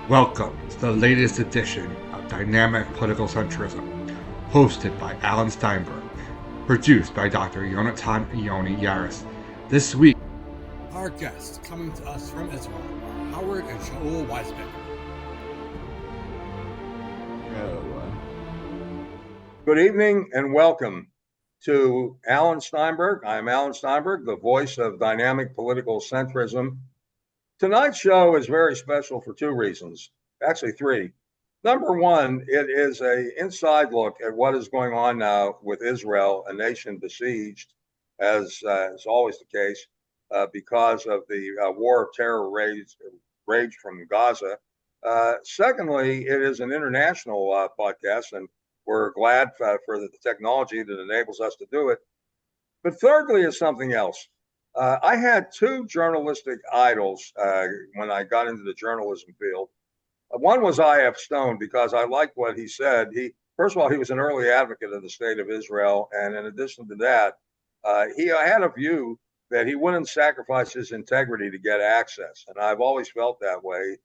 Welcome to the latest edition of Dynamic Political Centrism, hosted by Alan Steinberg, produced by Dr. Yonatan Yoni Yaris. This week, our guests coming to us from Israel are Howard and Shaul Weisband. Good evening and welcome to Alan Steinberg. I'm Alan Steinberg, the voice of Dynamic Political Centrism. Tonight's show is very special for two reasons, actually three. Number one, it is an inside look at what is going on now with Israel, a nation besieged, as is always the case, because of the war of terror raged from Gaza. Secondly, it is an international podcast, and we're glad for the technology that enables us to do it. But thirdly is something else. I had two journalistic idols when I got into the journalism field. One was I.F. Stone, because I liked what he said. First of all, he was an early advocate of the state of Israel. And in addition to that, he had a view that he wouldn't sacrifice his integrity to get access. And I've always felt that way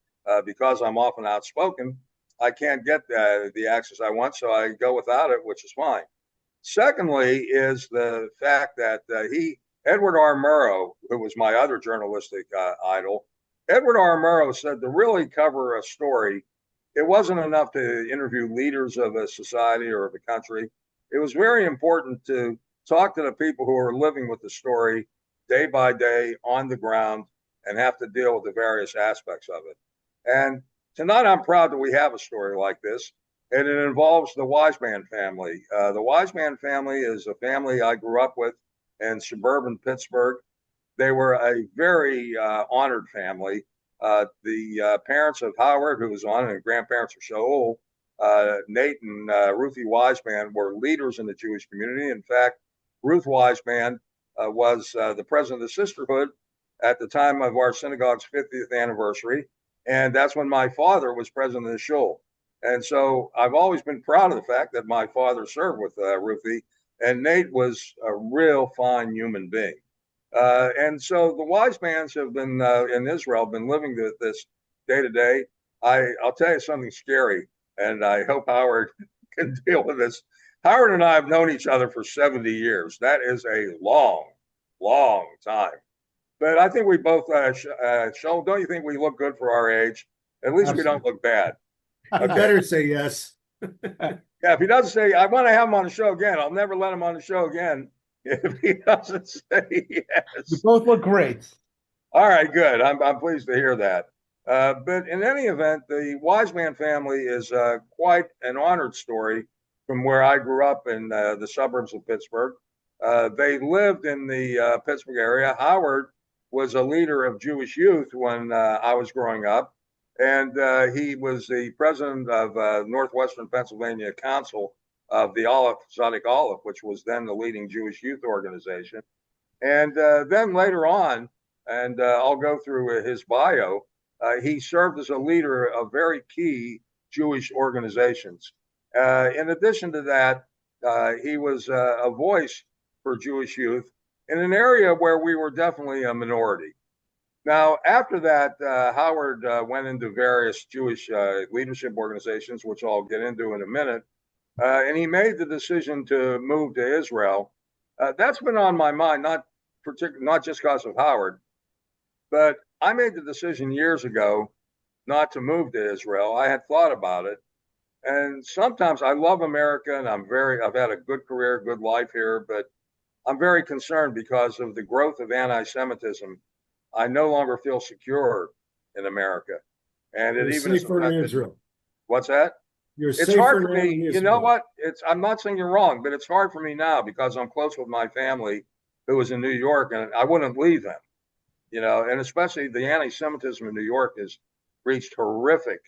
because I'm often outspoken. I can't get the access I want, so I go without it, which is fine. Secondly is the fact that Edward R. Murrow, who was my other journalistic idol, Edward R. Murrow said to really cover a story, it wasn't enough to interview leaders of a society or of a country. It was very important to talk to the people who are living with the story day by day on the ground and have to deal with the various aspects of it. And tonight I'm proud that we have a story like this, and it involves the Weisband family. The Weisband family is a family I grew up with in suburban Pittsburgh. They were a very honored family. The parents of Howard, who was on, and grandparents of Shaul, Nate and Ruthie Weisband, were leaders in the Jewish community. In fact, Ruth Weisband was the president of the sisterhood at the time of our synagogue's 50th anniversary. And that's when my father was president of the shul. And so I've always been proud of the fact that my father served with Ruthie. And Nate was a real fine human being. And so the Weisbands have been in Israel, been living this day to day. I'll tell you something scary, and I hope Howard can deal with this. Howard and I have known each other for 70 years. That is a long, long time. But I think we both, Shaul, don't you think we look good for our age? At least Absolutely. We don't look bad. Okay. I better say yes. Yeah, if he doesn't say, I want to have him on the show again, I'll never let him on the show again if he doesn't say yes. You both look great. All right, good. I'm pleased to hear that. But in any event, the Weisband family is quite an honored story from where I grew up in the suburbs of Pittsburgh. They lived in the Pittsburgh area. Howard was a leader of Jewish youth when I was growing up. And he was the president of Northwestern Pennsylvania Council of the Aleph Tzaddik Aleph, which was then the leading Jewish youth organization. And then later on, and I'll go through his bio, he served as a leader of very key Jewish organizations. In addition to that, he was a voice for Jewish youth in an area where we were definitely a minority. Now, after that, Howard went into various Jewish leadership organizations, which I'll get into in a minute, and he made the decision to move to Israel. That's been on my mind, not just because of Howard, but I made the decision years ago not to move to Israel. I had thought about it, and sometimes I love America, and I've had a good career, good life here, but I'm very concerned because of the growth of anti-Semitism. I no longer feel secure in America, and it even safer in Israel. What's that? It's hard for me. You know what? I'm not saying you're wrong, but it's hard for me now because I'm close with my family who was in New York, and I wouldn't leave them. And especially the anti-Semitism in New York has reached horrific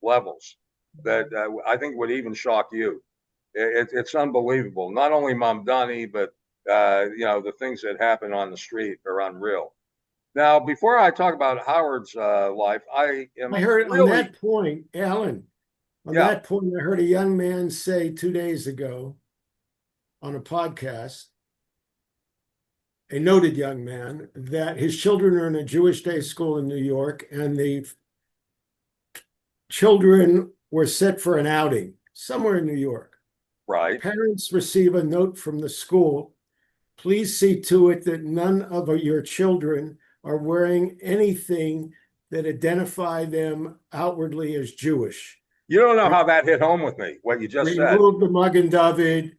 levels that I think would even shock you. It's unbelievable. Not only Mamdani, but the things that happen on the street are unreal. Now, before I talk about Howard's life, I heard really... on that point, Alan, that point, I heard a young man say 2 days ago on a podcast, a noted young man, that his children are in a Jewish day school in New York, and the children were set for an outing somewhere in New York. Right. Parents receive a note from the school. Please see to it that none of your children are wearing anything that identify them outwardly as Jewish. You don't know how that hit home with me, what you just said. Remove the Magen David.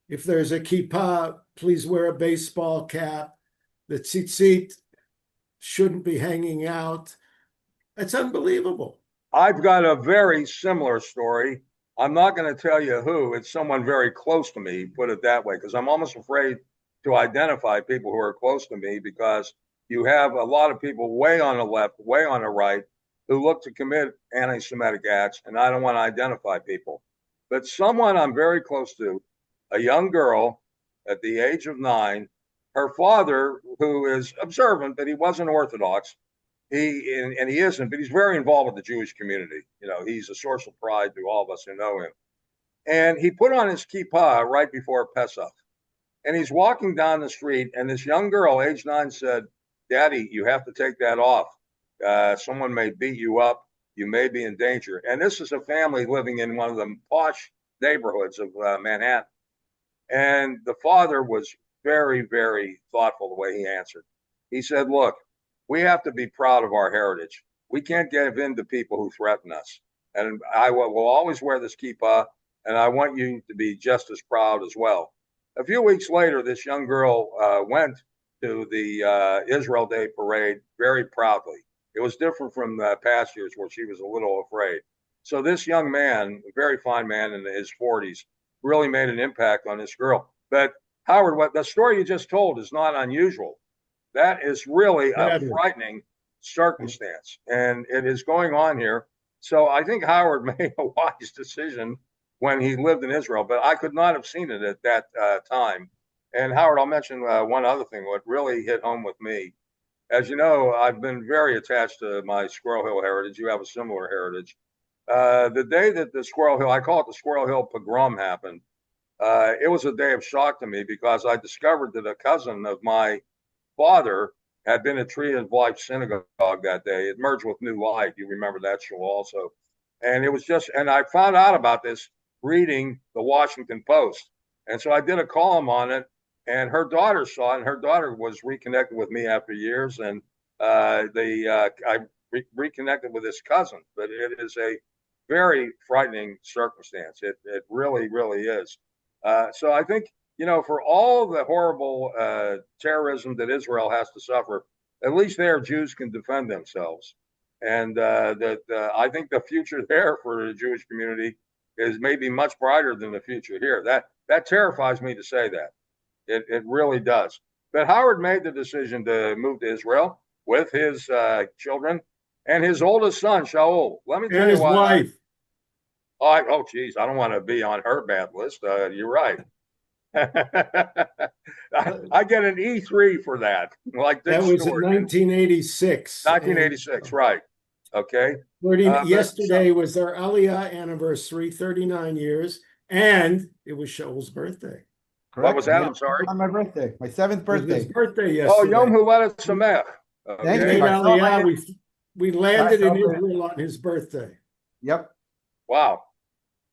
If there's a kippah, please wear a baseball cap. The tzitzit shouldn't be hanging out. That's unbelievable. I've got a very similar story. I'm not going to tell you who. It's someone very close to me, put it that way, because I'm almost afraid to identify people who are close to me, because you have a lot of people way on the left, way on the right, who look to commit anti-Semitic acts, and I don't want to identify people. But someone I'm very close to, a young girl at the age of 9, her father, who is observant, but he wasn't Orthodox, he isn't, but he's very involved with the Jewish community. You know, he's a source of pride to all of us who know him. And he put on his kippah right before Pesach. And he's walking down the street, and this young girl, age 9, said, "Daddy, you have to take that off. Someone may beat you up. You may be in danger." And this is a family living in one of the posh neighborhoods of Manhattan. And the father was very, very thoughtful the way he answered. He said, "Look, we have to be proud of our heritage. We can't give in to people who threaten us. And I will always wear this kippah, and I want you to be just as proud as well." A few weeks later, this young girl went to the Israel Day parade very proudly. It was different from past years where she was a little afraid. So this young man, a very fine man in his 40s, really made an impact on this girl. But Howard, what the story you just told is not unusual. That is really a frightening circumstance, and it is going on here. So I think Howard made a wise decision when he lived in Israel, but I could not have seen it at that time. And Howard, I'll mention one other thing, what really hit home with me. As you know, I've been very attached to my Squirrel Hill heritage. You have a similar heritage. The day that the Squirrel Hill, I call it the Squirrel Hill pogrom, happened, it was a day of shock to me, because I discovered that a cousin of my father had been at Tree of Life Synagogue that day. It merged with New Life. You remember that show also. And it was just, and I found out about this reading the Washington Post. And so I did a column on it, and her daughter saw it, and her daughter was reconnected with me after years. And I reconnected with this cousin, but it is a very frightening circumstance. It really, really is. So I think, you know, for all the horrible terrorism that Israel has to suffer, at least there Jews can defend themselves. And I think the future there for the Jewish community is maybe much brighter than the future here. That terrifies me to say that. It really does. But Howard made the decision to move to Israel with his children and his oldest son, Shaul. Let me tell you his wife. Oh, geez, I don't want to be on her bad list. You're right. I get an E3 for that. Like that was in 1986. 1986, right. Okay. Yesterday was our Aliyah anniversary, 39 years, and it was Shaul's birthday. Correct. What was that? I'm sorry. On my birthday, my 7th birthday. His birthday yesterday. Oh, Yom Huledet Sameach. Thank you. Aliyah, we landed in Israel on his birthday. Yep. Wow.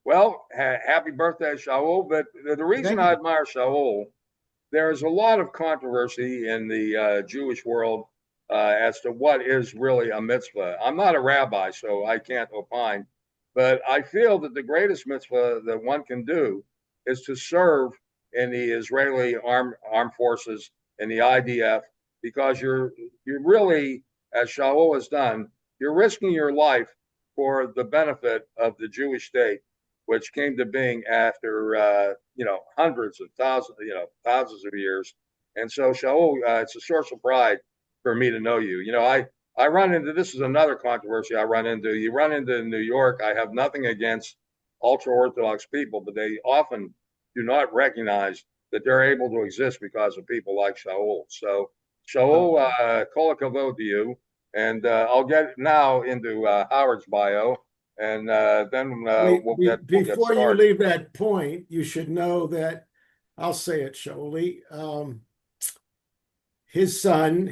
Well, happy birthday, Shaul. But the reason I admire Shaul, there's a lot of controversy in the Jewish world as to what is really a mitzvah. I'm not a rabbi, so I can't opine. But I feel that the greatest mitzvah that one can do is to serve in the Israeli armed forces, in the IDF, because you're really, as Shaul has done, you're risking your life for the benefit of the Jewish state, which came to being after hundreds of thousands of years. And so Shaul, it's a source of pride for me to know you. You know, I run into, this is another controversy I run into. You run into New York. I have nothing against ultra-Orthodox people, but they often do not recognize that they're able to exist because of people like Shaul. So Shaul, kol hakavod to you. And I'll get now into Howard's bio, and then we'll get before started. You leave that point, you should know that, I'll say it, Shauli, his son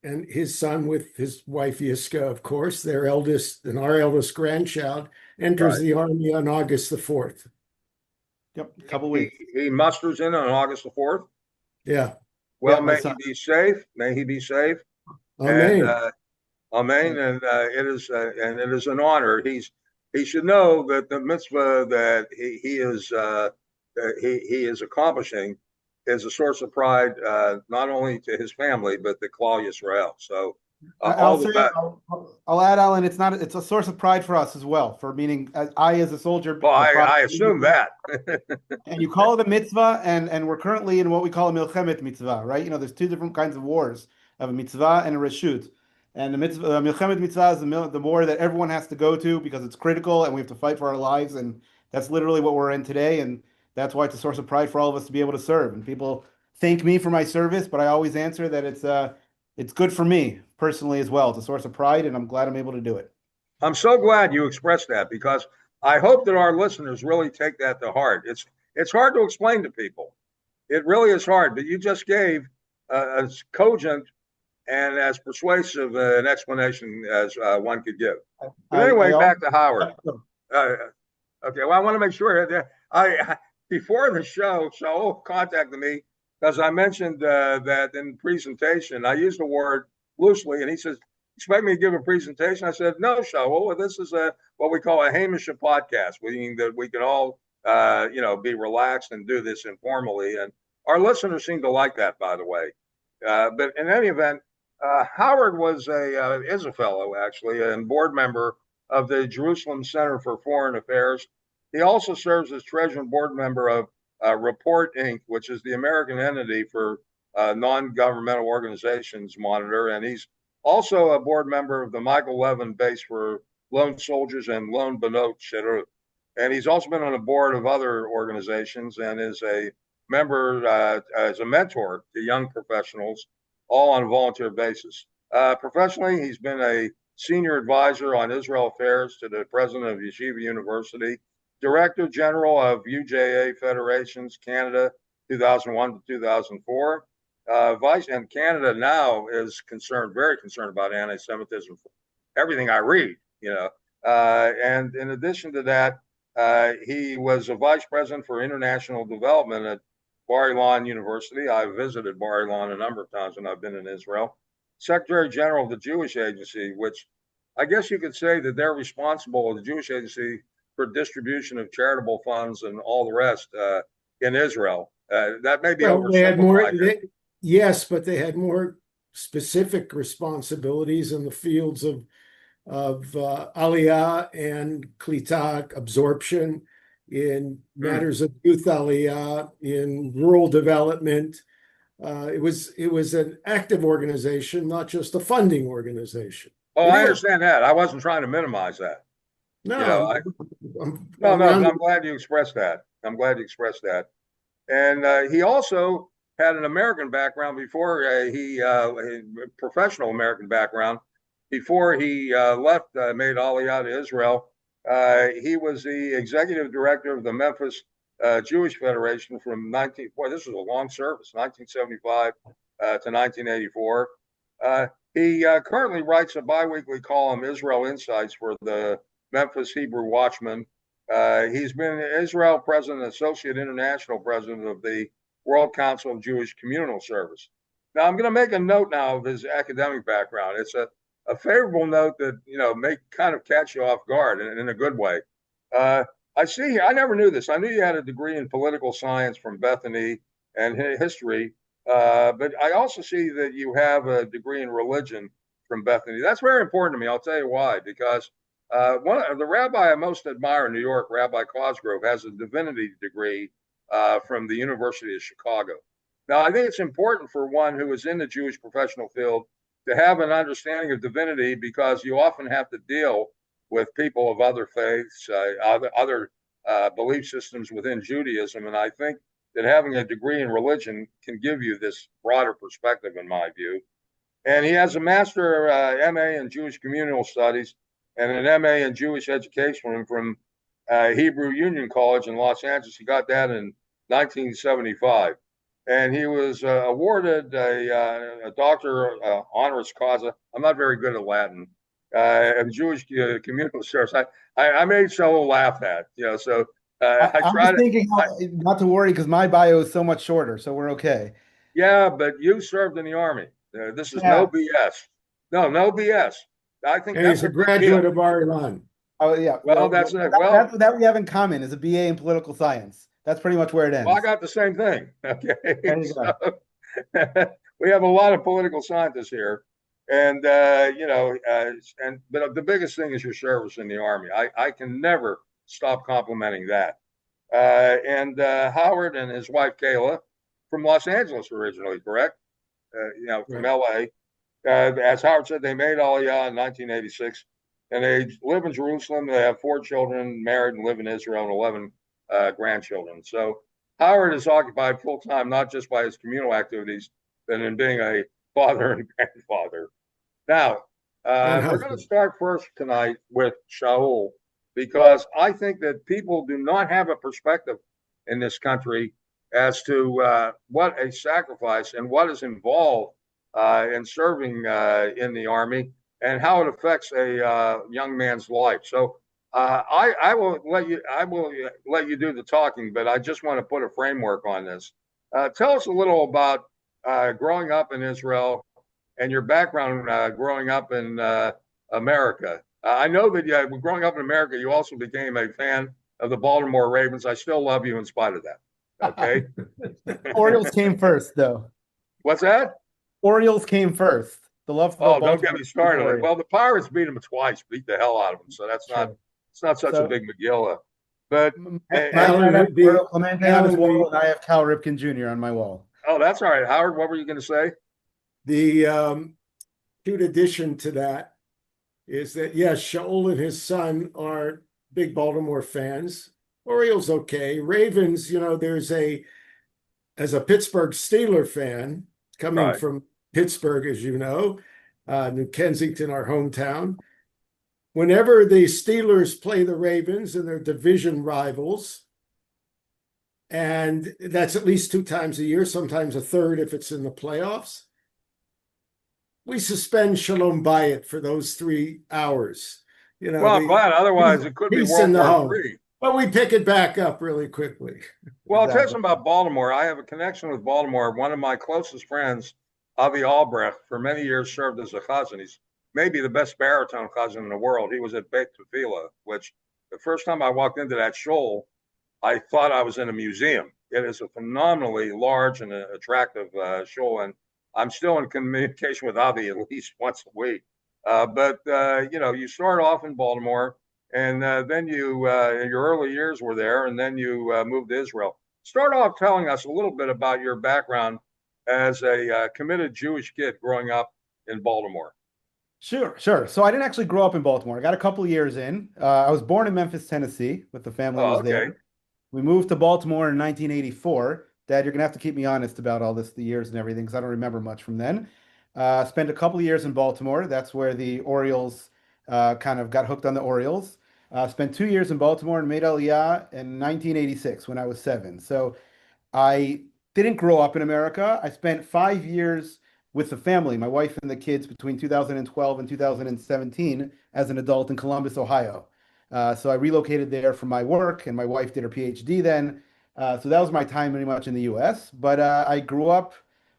and his son with his wife Yiska, of course, their eldest and our eldest grandchild, enters Right. the Army on August the 4th. Yep, a couple He, weeks. he musters in on August the 4th. Yeah. Well, Yeah, my may he son. be safe. May he be safe. And Amen. amen. And it is an honor. He should know that the mitzvah that he is accomplishing is a source of pride, not only to his family but to Klal Yisrael. So all I'll the say, best. I'll add, Alan, it's a source of pride for us as well, for meaning I, as a soldier, Well, the I product, assume that. and you call it a mitzvah, and we're currently in what we call a milchemet mitzvah, right? You know, there's two different kinds of wars, of a mitzvah and a reshut. And the mitzvah, milchemet mitzvah is the war that everyone has to go to because it's critical and we have to fight for our lives, and that's literally what we're in today, and that's why it's a source of pride for all of us to be able to serve. And people thank me for my service, but I always answer that it's good for me personally as well. It's a source of pride, and I'm glad I'm able to do it. I'm so glad you expressed that, because I hope that our listeners really take that to heart. It's hard to explain to people. It really is hard, but you just gave as cogent and as persuasive an explanation as one could give. But anyway, back to Howard. Okay, well, I want to make sure that before the show, Shaul contacted me because I mentioned that in the presentation, I used the word loosely, and he says, expect me to give a presentation? I said, no, Shaul, this is what we call a Hamish podcast, meaning that we can all, be relaxed and do this informally. And our listeners seem to like that, by the way. But in any event, Howard is a fellow, actually, and board member of the Jerusalem Center for Foreign Affairs. He also serves as treasurer and board member of Report Inc., which is the American entity for non-governmental organizations monitor. And he's also a board member of the Michael Levin Base for Lone Soldiers and Lone Banot Shirut. And he's also been on the board of other organizations and is a member as a mentor to young professionals, all on a volunteer basis. Professionally, he's been a senior advisor on Israel affairs to the president of Yeshiva University, director general of UJA Federations Canada 2001 to 2004. Vice and Canada now is very concerned about anti-Semitism. Everything I read, and in addition to that, he was a vice president for international development at Bar Ilan University. I've visited Bar Ilan a number of times when I've been in Israel. Secretary General of the Jewish Agency, which I guess you could say that they're responsible, the Jewish Agency, for distribution of charitable funds and all the rest in Israel. That may be oversimplified. Yes, but they had more specific responsibilities in the fields of Aliyah and Klita absorption, in matters of youth Aliyah, in rural development. It was an active organization, not just a funding organization. Oh, I understand that. I wasn't trying to minimize that. No, I'm glad you expressed that. And he also had an American background before professional American background before he left, made Aliyah to Israel. He was the executive director of the Memphis Jewish Federation from this was a long service, 1975 to 1984. He currently writes a biweekly column, Israel Insights, for the Memphis Hebrew Watchman. He's been Israel president, associate international president of the World Council of Jewish Communal Service. Now, I'm going to make a note now of his academic background. It's a favorable note that, may kind of catch you off guard in a good way. I see here, I never knew this. I knew you had a degree in political science from Bethany and history, but I also see that you have a degree in religion from Bethany. That's very important to me. I'll tell you why, because the rabbi I most admire in New York, Rabbi Cosgrove, has a divinity degree from the University of Chicago. Now, I think it's important for one who is in the Jewish professional field to have an understanding of divinity, because you often have to deal with people of other faiths, other belief systems within Judaism. And I think that having a degree in religion can give you this broader perspective, in my view. And he has a master MA in Jewish Communal Studies and an MA in Jewish Education from Hebrew Union College in Los Angeles. He got that in 1975. and he was awarded a doctor honoris causa. I'm not very good at Latin. Of Jewish communal service. I made Shaul laugh at, so I I'm try just to. thinking not to worry because my bio is so much shorter, so we're okay. Yeah, but you served in the army. This is no Yeah. BS. No BS. I think And that's he's a a big deal. graduate of Bar-Ilan. Oh yeah. Well, that's well. That's that we have in common is a BA in political science. That's pretty much where it Well, I ends. got the same thing. There Okay, you go. so we have a lot of political scientists here, and but the biggest thing is your service in the army. I can never stop complimenting that. And Howard and his wife Kayla from Los Angeles originally, correct? From Right. LA. As Howard said, they made Aliyah in 1986, and they live in Jerusalem. They have 4 children, married, and live in Israel, and 11 grandchildren. So Howard is occupied full time not just by his communal activities, but in being a father and grandfather. Now, And we're going to husband. start first tonight with Shaul because I think that people do not have a perspective in this country as to what a sacrifice and what is involved in serving in the army and how it affects a young man's life. So I will let you do the talking, but I just want to put a framework on this. Tell us a little about growing up in Israel and your background growing up in America. I know that growing up in America, you also became a fan of the Baltimore Ravens. I still love you in spite of that. Okay. Orioles came first, though. What's that? Orioles came first. The love for the Oh, don't get Baltimore me started. Orioles. Well, the Pirates beat them twice, beat the hell out of them. So that's not True. it's not such a So big Megillah. But my Alan, dad has the- Roberto Clemente on his Alan, wall, and I have Cal Ripken Jr. on my wall. oh, that's all right. Howard, what were you going to say? The cute addition to that is that, yes, Shaul and his son are big Baltimore fans. Orioles, okay. Ravens, as a Pittsburgh Steeler fan, coming Right. from Pittsburgh, as you know, New Kensington, our hometown. Whenever the Steelers play the Ravens and they're division rivals, and that's at least 2 times a year, sometimes a third if it's in the playoffs, we suspend Shalom Bayit for those 3 hours. Well, I'm glad. Otherwise, it could be peace World in the War home. III. But we pick it back up really quickly. Well, I'll tell you Exactly. something about Baltimore. I have a connection with Baltimore. One of my closest friends, Avi Albrecht, for many years served as a chazan. He's maybe the best baritone chazan in the world. He was at Beit Tefillah, which the first time I walked into that shul, I thought I was in a museum. It is a phenomenally large and attractive shul, and I'm still in communication with Avi at least once a week. But you start off in Baltimore, and then you in your early years were there, and then you moved to Israel. Start off telling us a little bit about your background as a committed Jewish kid growing up in Baltimore. Sure. So I didn't actually grow up in Baltimore. I got a couple of years in. I was born in Memphis, Tennessee, with the family Oh, was okay. there. We moved to Baltimore in 1984. Dad, you're gonna have to keep me honest about all this, the years and everything, because I don't remember much from then. Spent a couple of years in Baltimore. That's where the Orioles kind of got hooked on the Orioles. Spent 2 years in Baltimore and made Aliyah in 1986 when I was 7. So I didn't grow up in America. I spent 5 years with the family, my wife and the kids, between 2012 and 2017 as an adult in Columbus, Ohio. So I relocated there for my work, and my wife did her PhD then. So that was my time pretty much in the US. But I grew up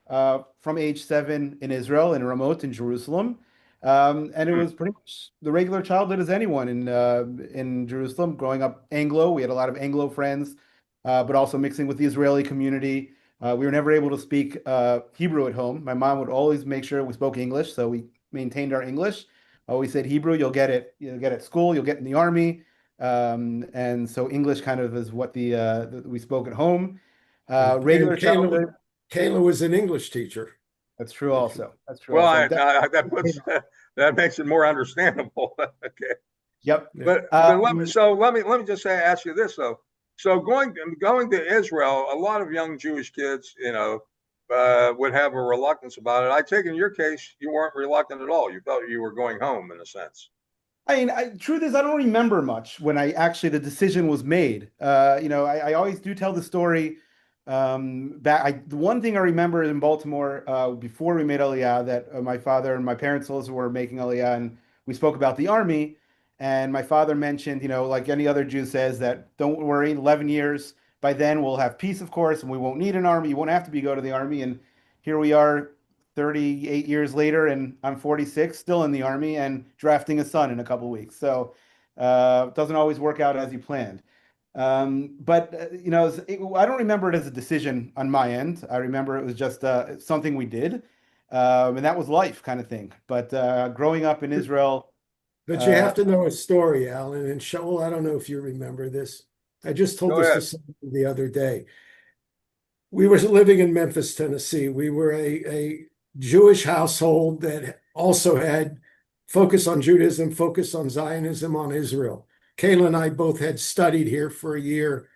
from age 7 in Israel, in Ramot, in Jerusalem. And it Hmm. was pretty much the regular childhood as anyone in Jerusalem. Growing up Anglo, we had a lot of Anglo friends, but also mixing with the Israeli community. We were never able to speak Hebrew at home. My mom would always make sure we spoke English, so we maintained our English. Always said Hebrew, you'll get it. You'll get it at school, you'll get it in the army. And so English kind of is what we spoke at home. And Regular childhood. Kayla was an English teacher. That's true also. That's true Well, also. that makes it more understandable. Okay. Yep. But let me just ask you this though. So going to Israel, a lot of young Jewish kids, would have a reluctance about it. I take in your case, you weren't reluctant at all. You felt you were going home in a sense. I mean, truth is, I don't remember much when the decision was made. I always do tell the story The one thing I remember in Baltimore before we made Aliyah that my father and my parents also were making Aliyah, and we spoke about the army. And my father mentioned, like any other Jew says, that don't worry, 11 years by then we'll have peace, of course, and we won't need an army. You won't have to go to the army. And here we are, 38 years later, and I'm 46, still in the army and drafting a son in a couple weeks. So it doesn't always work out as you planned. But I don't remember it as a decision on my end. I remember it was just something we did, and that was life kind of thing. But growing up in Israel, But you have to know a story, Alan. And Shaul, I don't know if you remember this. I just told Go this ahead. to someone the other day. We were living in Memphis, Tennessee. We were a Jewish household that also had focus on Judaism, focus on Zionism, on Israel. Kayla and I both had studied here for a year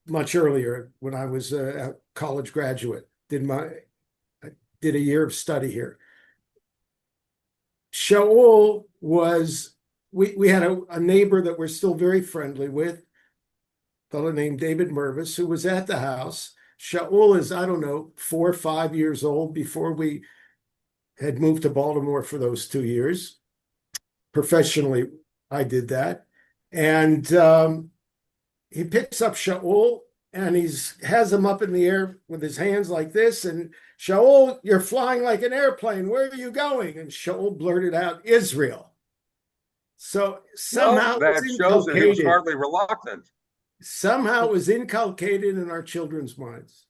much earlier when I was a college graduate. I did a year of study here. Shaul we had a neighbor that we're still very friendly with, a fellow named David Mervis, who was at the house. Shaul is, I don't know, 4 or 5 years old before we had moved to Baltimore for those 2 years. Professionally, I did that. And he picks up Shaul and has him up in the air with his hands like this. And Shaul, you're flying like an airplane. Where are you going? And Shaul blurted out, Israel. So somehow Well, it was that shows that he was inculcated. hardly reluctant. Somehow it was inculcated in our children's minds.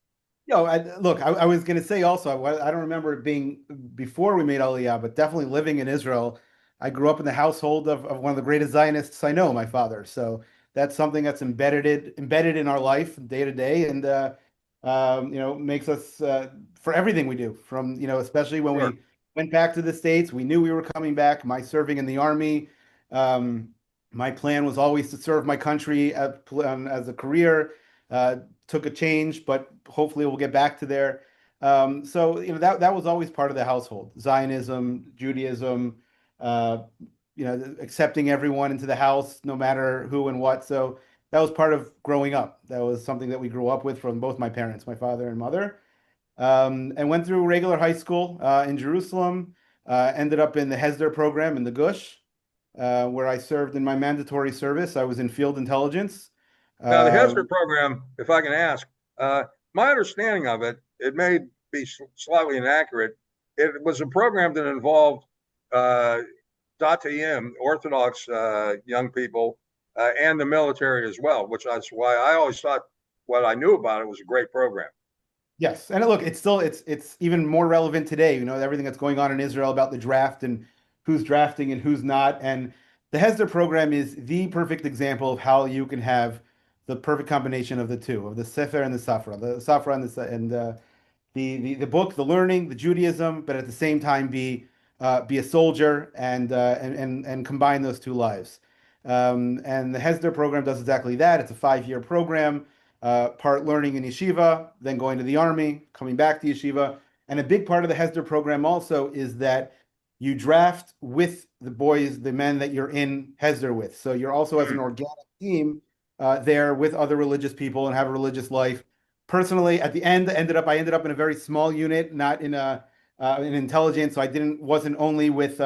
Look, I was going to say also, I don't remember it being before we made Aliyah, but definitely living in Israel. I grew up in the household of one of the greatest Zionists I know, my father. So that's something that's embedded in our life day to day, and makes us for everything we do. From especially when Sure. we went back to the States, we knew we were coming back. My serving in the army, my plan was always to serve my country as a career. Took a change, but hopefully we'll get back to there. So that was always part of the household: Zionism, Judaism, uh, accepting everyone into the house, no matter who and what. So that was part of growing up. That was something that we grew up with from both my parents, my father and mother. And went through regular high school in Jerusalem. Ended up in the Hesder program in the Gush, where I served in my mandatory service. I was in field intelligence. Now, the Uh, Hesper program, if I can ask, my understanding of it, it may be slightly inaccurate. It was a program that involved Datayim, Orthodox young people, and the military as well, which is why I always thought what I knew about it was a great program. Yes, and look, it's even more relevant today. Everything that's going on in Israel about the draft and who's drafting and who's not. And the Hesder program is the perfect example of how you can have the perfect combination of the two, of the Sefer and the Safra the book, the learning, the Judaism, but at the same time be a soldier and combine those two lives. And the Hesder program does exactly that. It's a 5-year program, part learning in yeshiva, then going to the army, coming back to yeshiva. And a big part of the Hesder program also is that you draft with the boys, the men that you're in Hesder with. So you're also as an organic team there with other religious people and have a religious life. Personally, at the end, I ended up in a very small unit, not in intelligence. So wasn't only with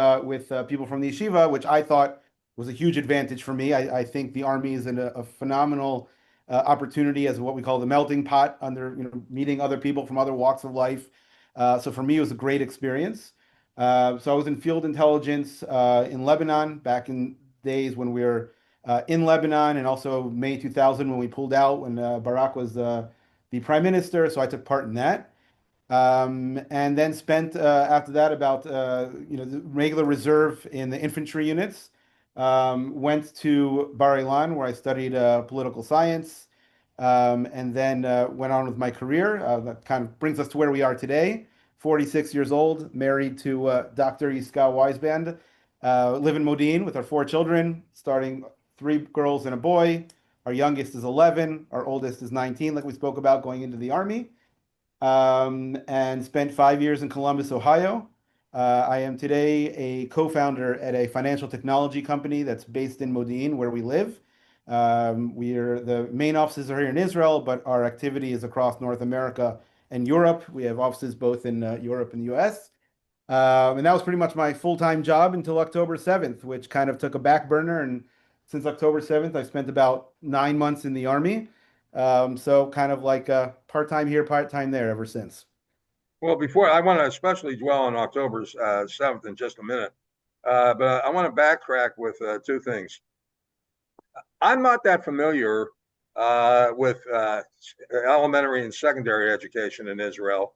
people from the yeshiva, which I thought was a huge advantage for me. I think the army is a phenomenal opportunity as what we call the melting pot under meeting other people from other walks of life. So for me, it was a great experience. So I was in field intelligence in Lebanon back in days when we were in Lebanon, and also May 2000 when we pulled out when Barak was the prime minister. So I took part in that. And then spent after that about the regular reserve in the infantry units. Went to Bar Ilan where I studied political science, and then went on with my career. That kind of brings us to where we are today. 46 years old, married to Dr. Yiscah Weisband. Live in Modin with our 4 children, starting 3 girls and a boy. Our youngest is 11. Our oldest is 19, like we spoke about, going into the army. And spent 5 years in Columbus, Ohio. I am today a co-founder at a financial technology company that's based in Modin, where we live. The main offices are here in Israel, but our activity is across North America and Europe. We have offices both in Europe and the US. And that was pretty much my full-time job until October 7th, which kind of took a back burner. And since October 7th, I spent about 9 months in the Army. So kind of like part-time here, part-time there ever since. Well, before I want to especially dwell on October 7th in just a minute, but I want to backtrack with two things. I'm not that familiar with elementary and secondary education in Israel,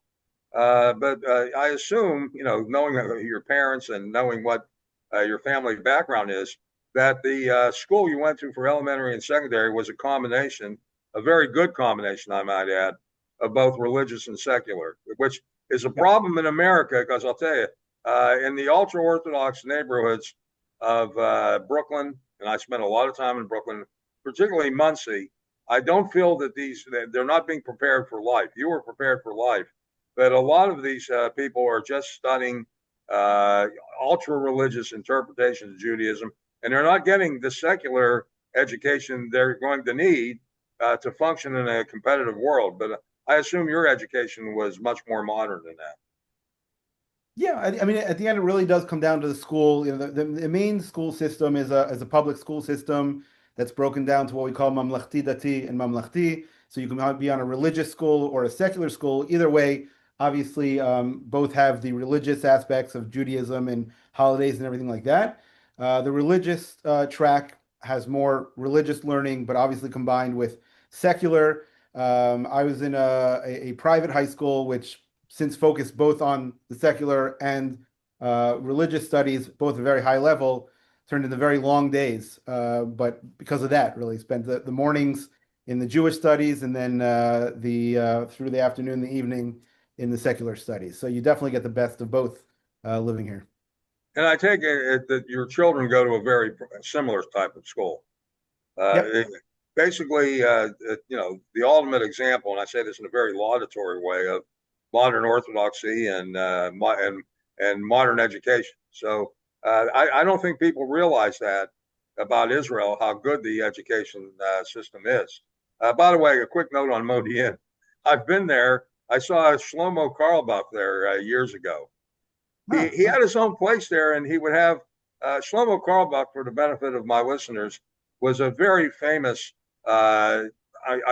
but I assume, knowing your parents and knowing what your family background is, that the school you went to for elementary and secondary was a very good combination, I might add, of both religious and secular, which is a problem in America, because I'll tell you, in the ultra-Orthodox neighborhoods of Brooklyn, and I spent a lot of time in Brooklyn, particularly Muncie, I don't feel that they're not being prepared for life. You were prepared for life, but a lot of these people are just studying ultra-religious interpretations of Judaism, and they're not getting the secular education they're going to need to function in a competitive world. But I assume your education was much more modern than that. Yeah, I mean, at the end, it really does come down to the school. The main school system is a public school system that's broken down to what we call mamlachti dati and mamlachti. So you can be on a religious school or a secular school. Either way, obviously, both have the religious aspects of Judaism and holidays and everything like that. The religious track has more religious learning, but obviously combined with secular. I was in a private high school, which since focused both on the secular and religious studies, both at a very high level, turned into very long days. But because of that, really spent the mornings in the Jewish studies, and then through the afternoon, the evening in the secular studies. So you definitely get the best of both living here. And I take it that your children go to a very similar type of school. Yep. Basically, the ultimate example, and I say this in a very laudatory way, of modern orthodoxy and modern education. So I don't think people realize that about Israel, how good the education system is. By the way, a quick note on Modi'in. I've been there. I saw Shlomo Carlebach there years ago. He had his own place there, and he would have Shlomo Carlebach, for the benefit of my listeners, was a very famous. I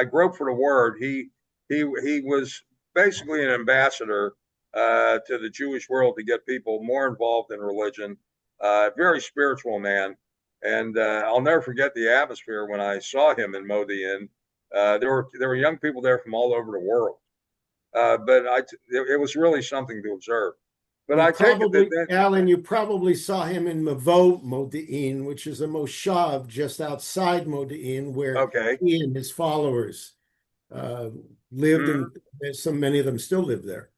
groped for the word. He was basically an ambassador to the Jewish world to get people more involved in religion. Very spiritual man, and I'll never forget the atmosphere when I saw him in Modi'in. There were young people there from all over the world, but it was really something to observe. But I take it that Alan, you probably saw him in Mavo Modi'in, which is a moshav just outside Modi'in, where he and his followers lived, and many of them still live there.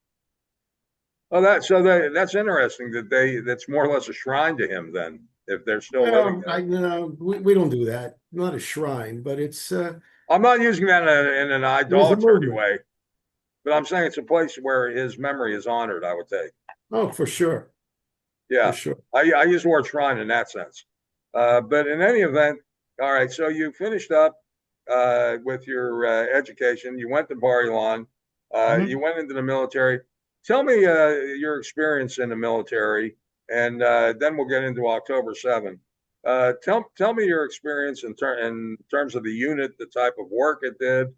Oh, that's interesting that's more or less a shrine to him then, if they're still living there. We don't do that. Not a shrine, but it's. I'm not using that in an idolatry way, but I'm saying it's a place where his memory is honored, I would say. Oh, for sure. Yeah, for sure. I use the word shrine in that sense. But in any event, all right, so you finished up with your education. You went to Bar Ilan. You went into the military. Tell me your experience in the military, and then we'll get into October 7th. Tell me your experience in terms of the unit, the type of work it did,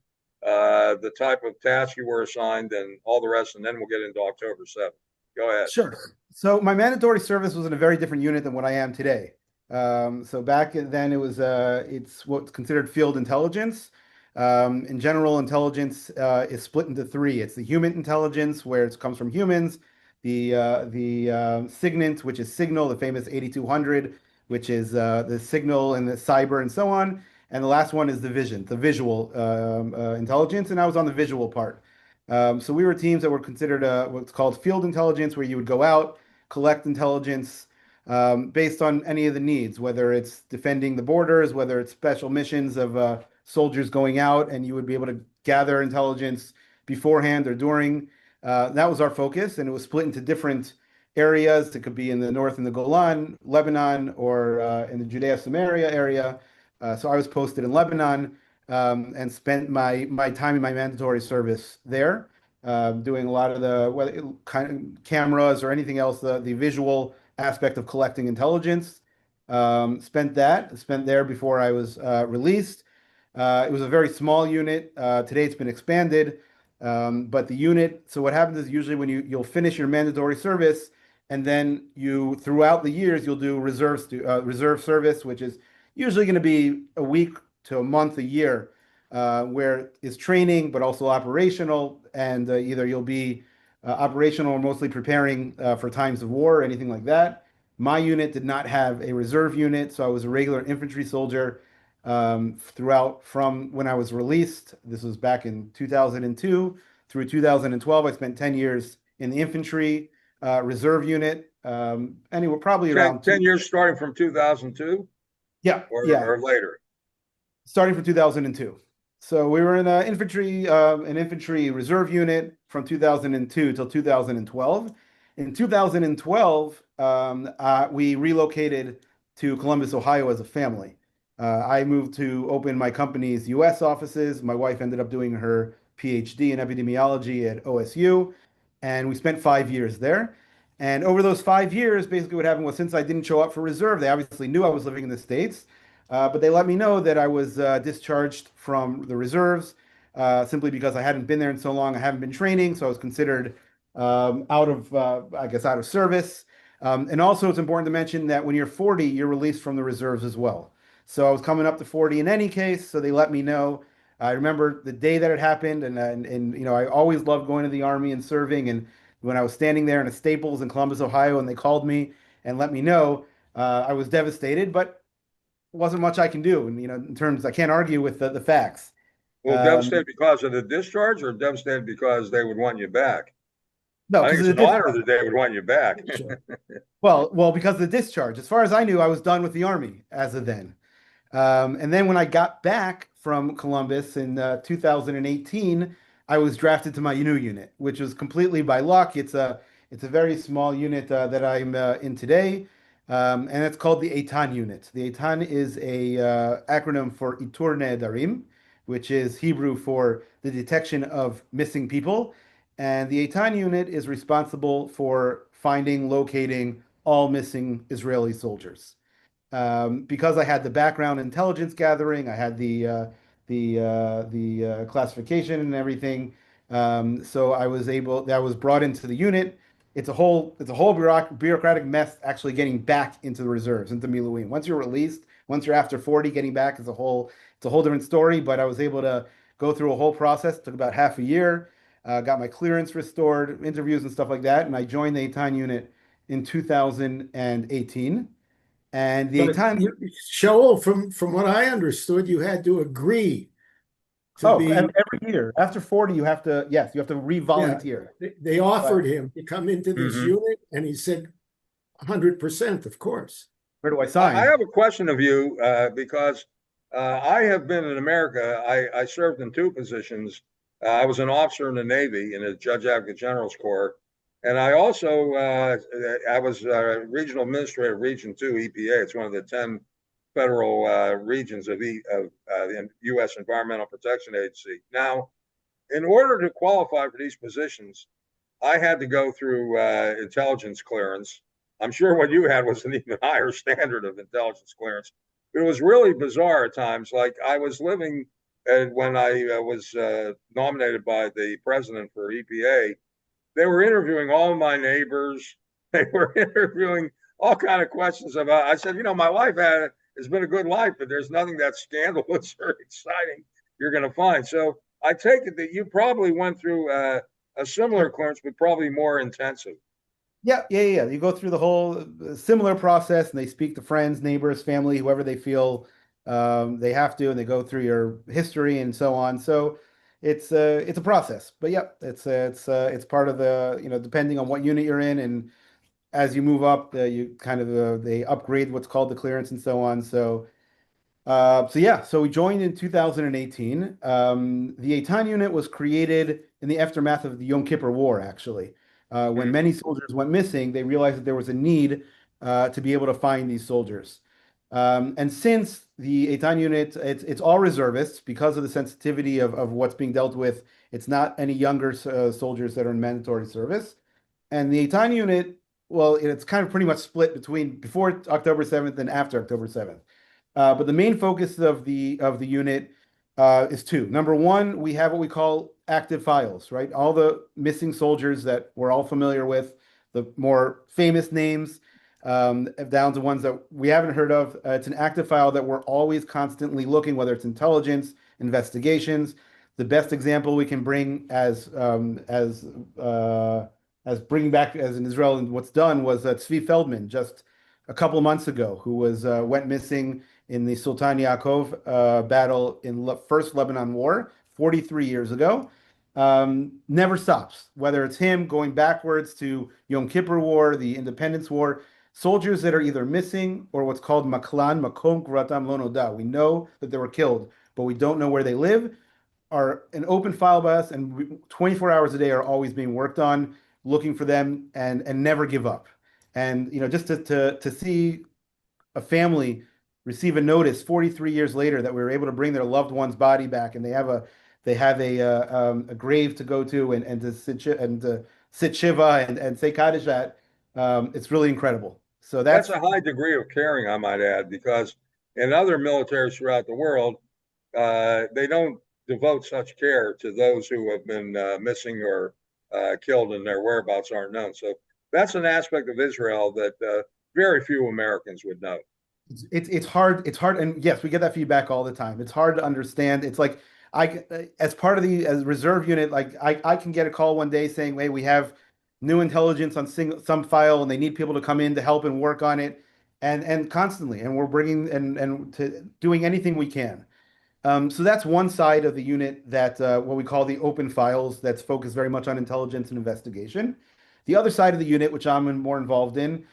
the type of tasks you were assigned, and all the rest, and then we'll get into October 7th. Go ahead. Sure. So my mandatory service was in a very different unit than what I am today. So back then it's what's considered field intelligence. In general, intelligence is split into three. It's the human intelligence, where it comes from humans, the SIGINT, which is signal, the famous 8200, which is the signal and the cyber and so on. And the last one is the vision, the visual intelligence. And I was on the visual part. So we were teams that were considered what's called field intelligence, where you would go out, collect intelligence based on any of the needs, whether it's defending the borders, whether it's special missions of soldiers going out, and you would be able to gather intelligence beforehand or during. That was our focus, and it was split into different areas. It could be in the north in the Golan, Lebanon, or in the Judea Samaria area. So I was posted in Lebanon and spent my time in my mandatory service there, doing a lot of the whether kind of cameras or anything else, the visual aspect of collecting intelligence. Spent there before I was released. It was a very small unit. Today it's been expanded, but the unit. So what happens is usually when you'll finish your mandatory service, and then you throughout the years you'll do reserve service, which is usually going to be a week to a month, a year, where it's training but also operational, and either you'll be operational or mostly preparing for times of war or anything like that. My unit did not have a reserve unit, so I was a regular infantry soldier throughout from when I was released. This was back in 2002 through 2012. I spent 10 years in the infantry reserve unit. Anyway, probably around 10 years starting from 2002 yeah, or later. Starting from 2002. So we were in an infantry reserve unit from 2002 till 2012. In 2012, we relocated to Columbus, Ohio as a family. I moved to open my company's US offices. My wife ended up doing her PhD in epidemiology at OSU, and we spent 5 years there. And over those 5 years, basically what happened was since I didn't show up for reserve, they obviously knew I was living in the States, but they let me know that I was discharged from the reserves simply because I hadn't been there in so long. I haven't been training, so I was considered out of service. And also, it's important to mention that when you're 40, you're released from the reserves as well. So I was coming up to 40 in any case, so they let me know. I remember the day that it happened, and you know, I always loved going to the Army and serving. And when I was standing there in a Staples in Columbus, Ohio, and they called me and let me know, I was devastated, but wasn't much I can do. And you know, in terms, I can't argue with the facts. Well, devastated because of the discharge, or devastated because they would want you back? No, I think because it's an honor that they would want you back. Sure. Well, because of the discharge. As far as I knew, I was done with the Army as of then. And then when I got back from Columbus in 2018, I was drafted to my new unit, which was completely by luck. It's a very small unit that I'm in today, and it's called the Eitan unit. The Eitan is a acronym for Itur Ne'edarim, which is Hebrew for the detection of missing people. And the Eitan unit is responsible for finding, locating all missing Israeli soldiers. Because I had the background intelligence gathering, I had the classification and everything. So I was brought into the unit. It's a whole bureaucratic mess actually getting back into the reserves, into Miluim. Once you're released, once you're after 40, getting back is it's a whole different story. But I was able to go through a whole process. It took about half a year. Got my clearance restored, interviews and stuff like that, and I joined the Eitan unit in 2018. And the Eitan, Shaul, from what I understood, you had to agree to be. every year after 40, you have to re-volunteer. Yeah, they offered him to come into this unit, and he said 100%, of course. Where do I sign? I have a question of you because I have been in America. I served in two positions. I was an officer in the Navy in the Judge Advocate General's Corps. And I also, I was regional administrator of Region 2 EPA. It's one of the 10 federal regions of the U.S. Environmental Protection Agency. Now, in order to qualify for these positions, I had to go through intelligence clearance. I'm sure what you had was an even higher standard of intelligence clearance. But it was really bizarre at times. Like I was living, when I was nominated by the president for EPA, they were interviewing all my neighbors. They were interviewing all kind of questions about. I said, you know, my life has been a good life, but there's nothing that's scandalous or exciting you're going to find. So I take it that you probably went through a similar clearance, but probably more intensive. Yeah. You go through the whole similar process, and they speak to friends, neighbors, family, whoever they feel they have to, and they go through your history and so on. So it's a process, but yeah, it's part of the, you know, depending on what unit you're in, and as you move up, you kind of they upgrade what's called the clearance and so on. So we joined in 2018. The Eitan unit was created in the aftermath of the Yom Kippur War, actually. When many soldiers went missing, they realized that there was a need to be able to find these soldiers. And since the Eitan unit, it's all reservists because of the sensitivity of what's being dealt with. It's not any younger soldiers that are in mandatory service. And the Eitan unit, well, it's kind of pretty much split between before October 7th and after October 7th. But the main focus of the unit is two. Number one, we have what we call active files, right? All the missing soldiers that we're all familiar with, the more famous names, down to ones that we haven't heard of. It's an active file that we're always constantly looking, whether it's intelligence, investigations. The best example we can bring as bringing back as in Israel and what's done was Tzvi Feldman just a couple of months ago, who was went missing in the Sultan Yaakov battle in First Lebanon War 43 years ago. Never stops, whether it's him going backwards to Yom Kippur War, the Independence War, soldiers that are either missing or what's called Maklan, Makom Kuratam Lo Noda. We know that they were killed, but we don't know where they live, are an open file by us, and 24 hours a day are always being worked on, looking for them and never give up. And just to see a family receive a notice 43 years later that we were able to bring their loved one's body back, and they have a grave to go to and to sit shiva and say kaddish at. It's really incredible. So that's a high degree of caring, I might add, because in other militaries throughout the world, they don't devote such care to those who have been missing or killed and their whereabouts aren't known. So that's an aspect of Israel that very few Americans would know. It's hard. It's hard. And yes, we get that feedback all the time. It's hard to understand. It's like as part of as reserve unit, like I can get a call one day saying, hey, we have new intelligence on some file and they need people to come in to help and work on it and constantly. And we're bringing and to doing anything we can. So that's one side of the unit that what we call the open files that's focused very much on intelligence and investigation. The other side of the unit, which I'm more involved in,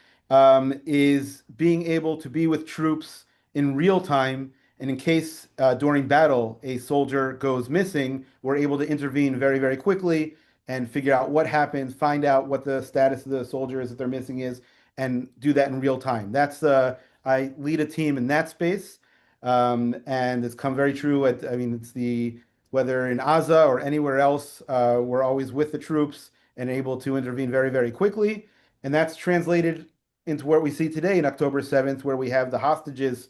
is being able to be with troops in real time. And in case during battle a soldier goes missing, we're able to intervene very, very quickly and figure out what happened, find out what the status of the soldier is that they're missing is, and do that in real time. That's I lead a team in that space. And it's come very true it's whether in Gaza or anywhere else, we're always with the troops and able to intervene very, very quickly. And that's translated into what we see today in October 7th, where we have the hostages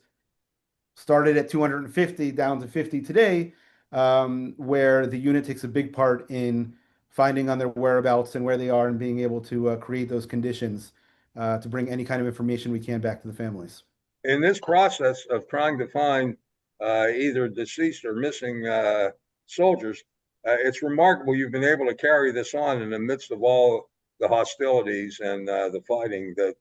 started at 250 down to 50 today, where the unit takes a big part in finding on their whereabouts and where they are and being able to create those conditions to bring any kind of information we can back to the families. In this process of trying to find either deceased or missing soldiers, it's remarkable you've been able to carry this on in the midst of all the hostilities and the fighting that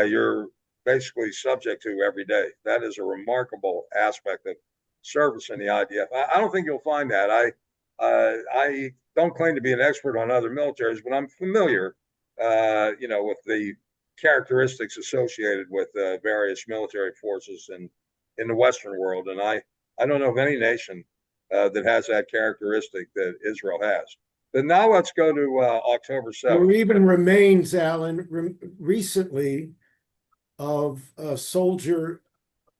you're basically subject to every day. That is a remarkable aspect of service in the IDF. I don't think you'll find that. I don't claim to be an expert on other militaries, but I'm familiar, with the characteristics associated with various military forces in the Western world. And I don't know of any nation that has that characteristic that Israel has. But now let's go to October 7th. There were even remains, Alan, recently of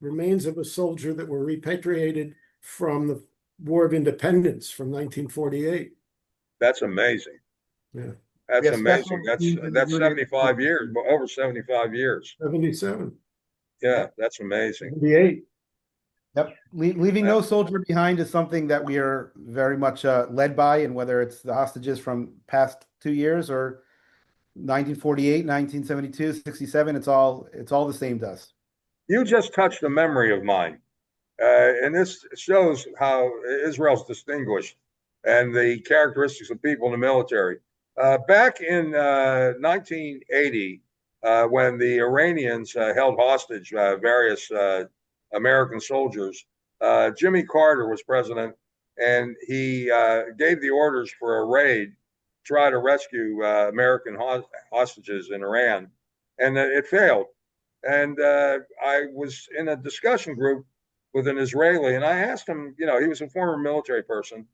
remains of a soldier that were repatriated from the War of Independence from 1948. That's amazing. Yeah. That's amazing. That's 75 years, over 75 years. 77. Yeah, that's amazing. 78. Yep. Leaving no soldier behind is something that we are very much led by, and whether it's the hostages from past 2 years or 1948, 1972, 67, it's all the same to us. You just touched a memory of mine. And this shows how Israel's distinguished and the characteristics of people in the military. Back in 1980, when the Iranians held hostage various American soldiers, Jimmy Carter was president, and he gave the orders for a raid to try to rescue American hostages in Iran, and it failed. And I was in a discussion group with an Israeli, and I asked him, he was a former military person,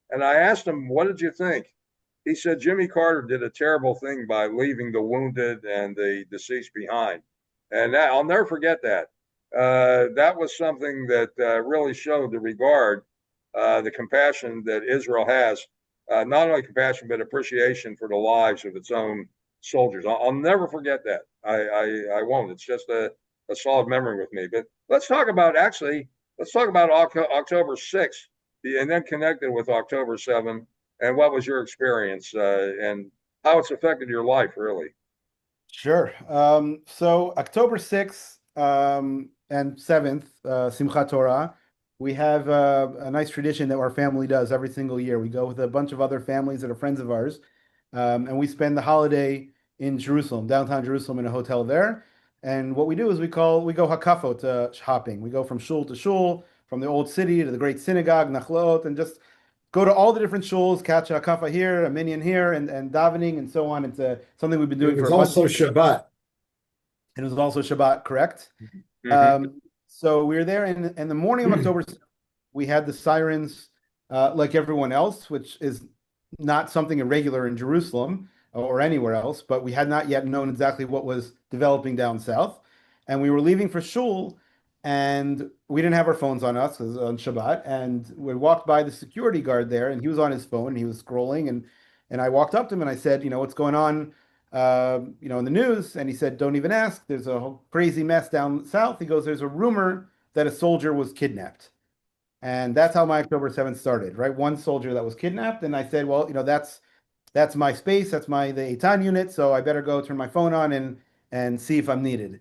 and I asked him, what did you think? He said Jimmy Carter did a terrible thing by leaving the wounded and the deceased behind. And I'll never forget that. that was something that really showed the regard, the compassion that Israel has, not only compassion, but appreciation for the lives of its own soldiers. I'll never forget that. I won't. It's just a solid memory with me. But let's talk about October 6th and then connected with October 7th. And what was your experience and how it's affected your life, really? Sure. So October 6th and 7th, Simchat Torah, we have a nice tradition that our family does every single year. We go with a bunch of other families that are friends of ours, and we spend the holiday in Jerusalem, downtown Jerusalem, in a hotel there. And what we do is we go hakafot shopping. We go from shul to shul, from the old city to the great synagogue, nachlaot, and just go to all the different shuls, catch a hakafa here, a minyan here, and davening and so on. It's something we've been doing for a month. It was also Shabbat. It was also Shabbat, correct? Mm-hmm. So we were there in the morning of October. We had the sirens like everyone else, which is not something irregular in Jerusalem or anywhere else, but we had not yet known exactly what was developing down south. And we were leaving for shul, and we didn't have our phones on us on Shabbat. And we walked by the security guard there, and he was on his phone, and he was scrolling. And I walked up to him, and I said, what's going on, in the news? And he said, don't even ask. There's a whole crazy mess down south. He goes, there's a rumor that a soldier was kidnapped. And that's how my October 7th started, right? One soldier that was kidnapped. And I said, well, that's my space. That's the Eitan unit. So I better go turn my phone on and see if I'm needed.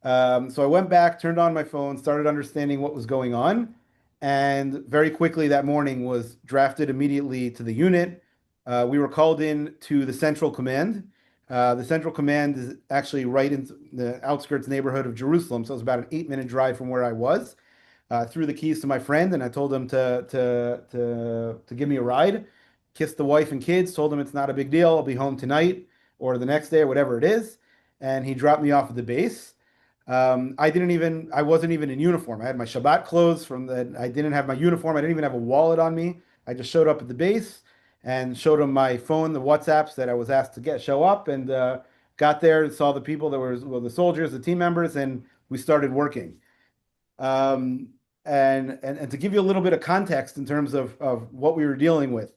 So I went back, turned on my phone, started understanding what was going on. And very quickly that morning was drafted immediately to the unit. We were called in to the Central Command. The Central Command is actually right in the outskirts neighborhood of Jerusalem. So it was about an 8-minute drive from where I was. Threw the keys to my friend, and I told him to give me a ride. Kissed the wife and kids, told him it's not a big deal. I'll be home tonight or the next day or whatever it is. And he dropped me off at the base. I wasn't even in uniform. I had my Shabbat clothes I didn't have my uniform. I didn't even have a wallet on me. I just showed up at the base and showed him my phone, the WhatsApps that I was asked to show up, and got there and saw the people that were the soldiers, the team members, and we started working. And to give you a little bit of context in terms of what we were dealing with,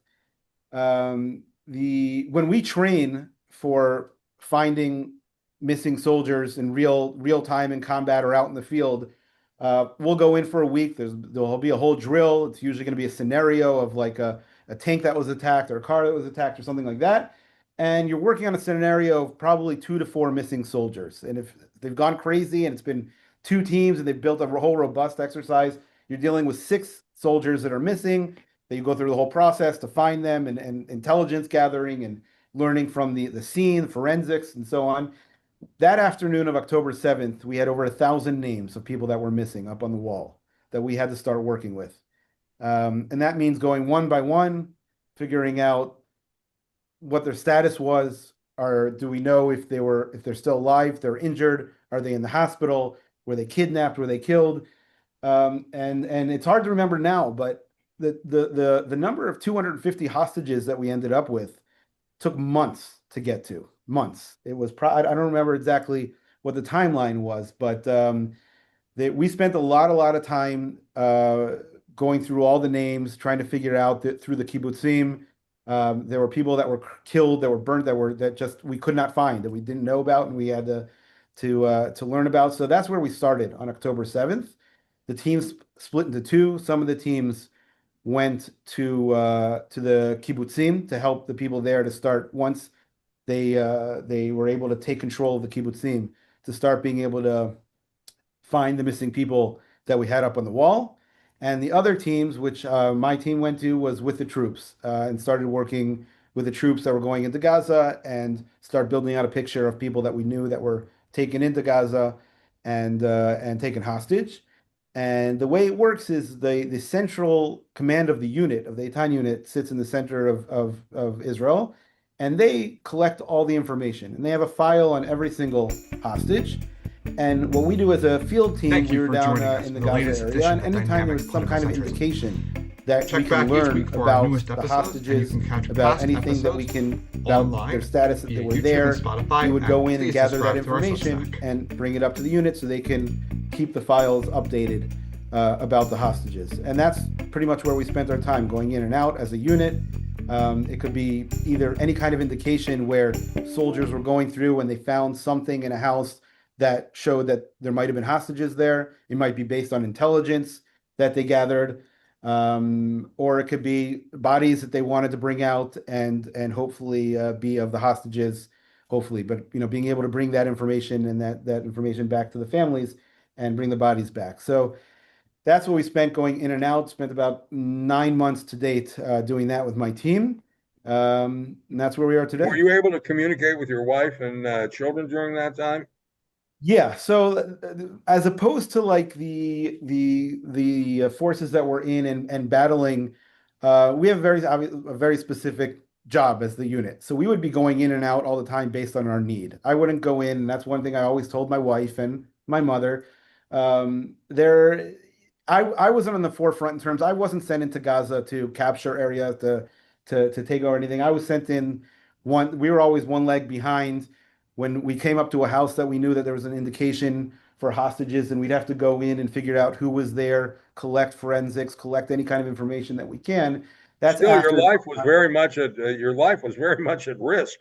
when we train for finding missing soldiers in real time in combat or out in the field, we'll go in for a week. There'll be a whole drill. It's usually going to be a scenario of like a tank that was attacked or a car that was attacked or something like that. And you're working on a scenario of probably 2 to 4 missing soldiers. And if they've gone crazy and it's been 2 teams and they've built a whole robust exercise, you're dealing with 6 soldiers that are missing. That you go through the whole process to find them, and intelligence gathering and learning from the scene, forensics, and so on. That afternoon of October 7th, we had over 1,000 names of people that were missing up on the wall that we had to start working with. And that means going one by one, figuring out what their status was, or do we know if they're still alive, if they're injured, are they in the hospital, were they kidnapped, were they killed? And it's hard to remember now, but the number of 250 hostages that we ended up with took months to get to. Months. It was I don't remember exactly what the timeline was, but we spent a lot of time going through all the names, trying to figure out through the kibbutzim. There were people that were killed, that were burnt, that just we could not find, that we didn't know about, and we had to learn about. So that's where we started on October 7th. The teams split into 2. Some of the teams went to the kibbutzim to help the people there to start once they were able to take control of the kibbutzim, to start being able to find the missing people that we had up on the wall. And the other teams, which my team went to, was with the troops and started working with the troops that were going into Gaza and start building out a picture of people that we knew that were taken into Gaza and taken hostage. And the way it works is the central command of the unit, of the Eitan unit, sits in the center of Israel, and they collect all the information. And they have a file on every single hostage. And what we do as a field team, we were down in the Gaza area, and anytime there's some kind of indication that we can learn about the hostages, about anything that we can, about their status, that they were there, we would go in and gather that information and bring it up to the unit so they can keep the files updated about the hostages. And that's pretty much where we spent our time, going in and out as a unit. It could be either any kind of indication where soldiers were going through and they found something in a house that showed that there might have been hostages there. It might be based on intelligence that they gathered, or it could be bodies that they wanted to bring out and hopefully be of the hostages, hopefully. But being able to bring that information and that information back to the families and bring the bodies back. So that's what we spent going in and out. Spent about 9 months to date doing that with my team. And that's where we are today. Were you able to communicate with your wife and children during that time? Yeah, so as opposed to like the forces that we're in and battling, we have a very specific job as the unit. So we would be going in and out all the time based on our need. I wouldn't go in, and that's one thing I always told my wife and my mother. I wasn't on the forefront in terms. I wasn't sent into Gaza to capture areas to take over anything. I was sent in one. We were always one leg behind. When we came up to a house that we knew that there was an indication for hostages, and we'd have to go in and figure out who was there, collect forensics, collect any kind of information that we can. That's Still, after your life was very much at risk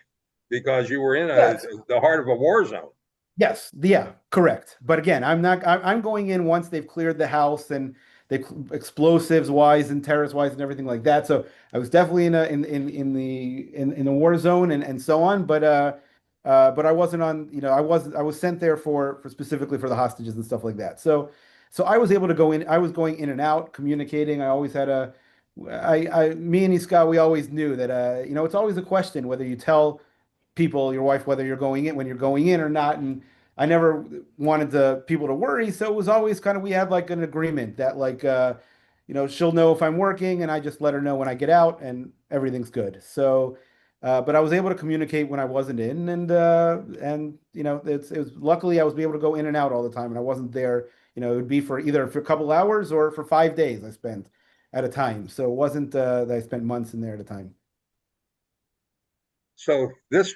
because you were in the heart of a war zone. Yes, yeah, correct. But again, I'm going in once they've cleared the house and they explosives wise and terrorist wise and everything like that. So I was definitely in the war zone and so on. But I wasn't on. I was sent there for specifically for the hostages and stuff like that. So I was able to go in. I was going in and out, communicating. I always had me and Iska, we always knew that it's always a question whether you tell people, your wife, whether you're going in when you're going in or not. And I never wanted people to worry. So it was always kind of, we had like an agreement that she'll know if I'm working and I just let her know when I get out and everything's good. So, but I was able to communicate when I wasn't in and it was luckily I was able to go in and out all the time and I wasn't there. It would be for either for a couple hours or for 5 days I spent at a time. So it wasn't that I spent months in there at a time. So this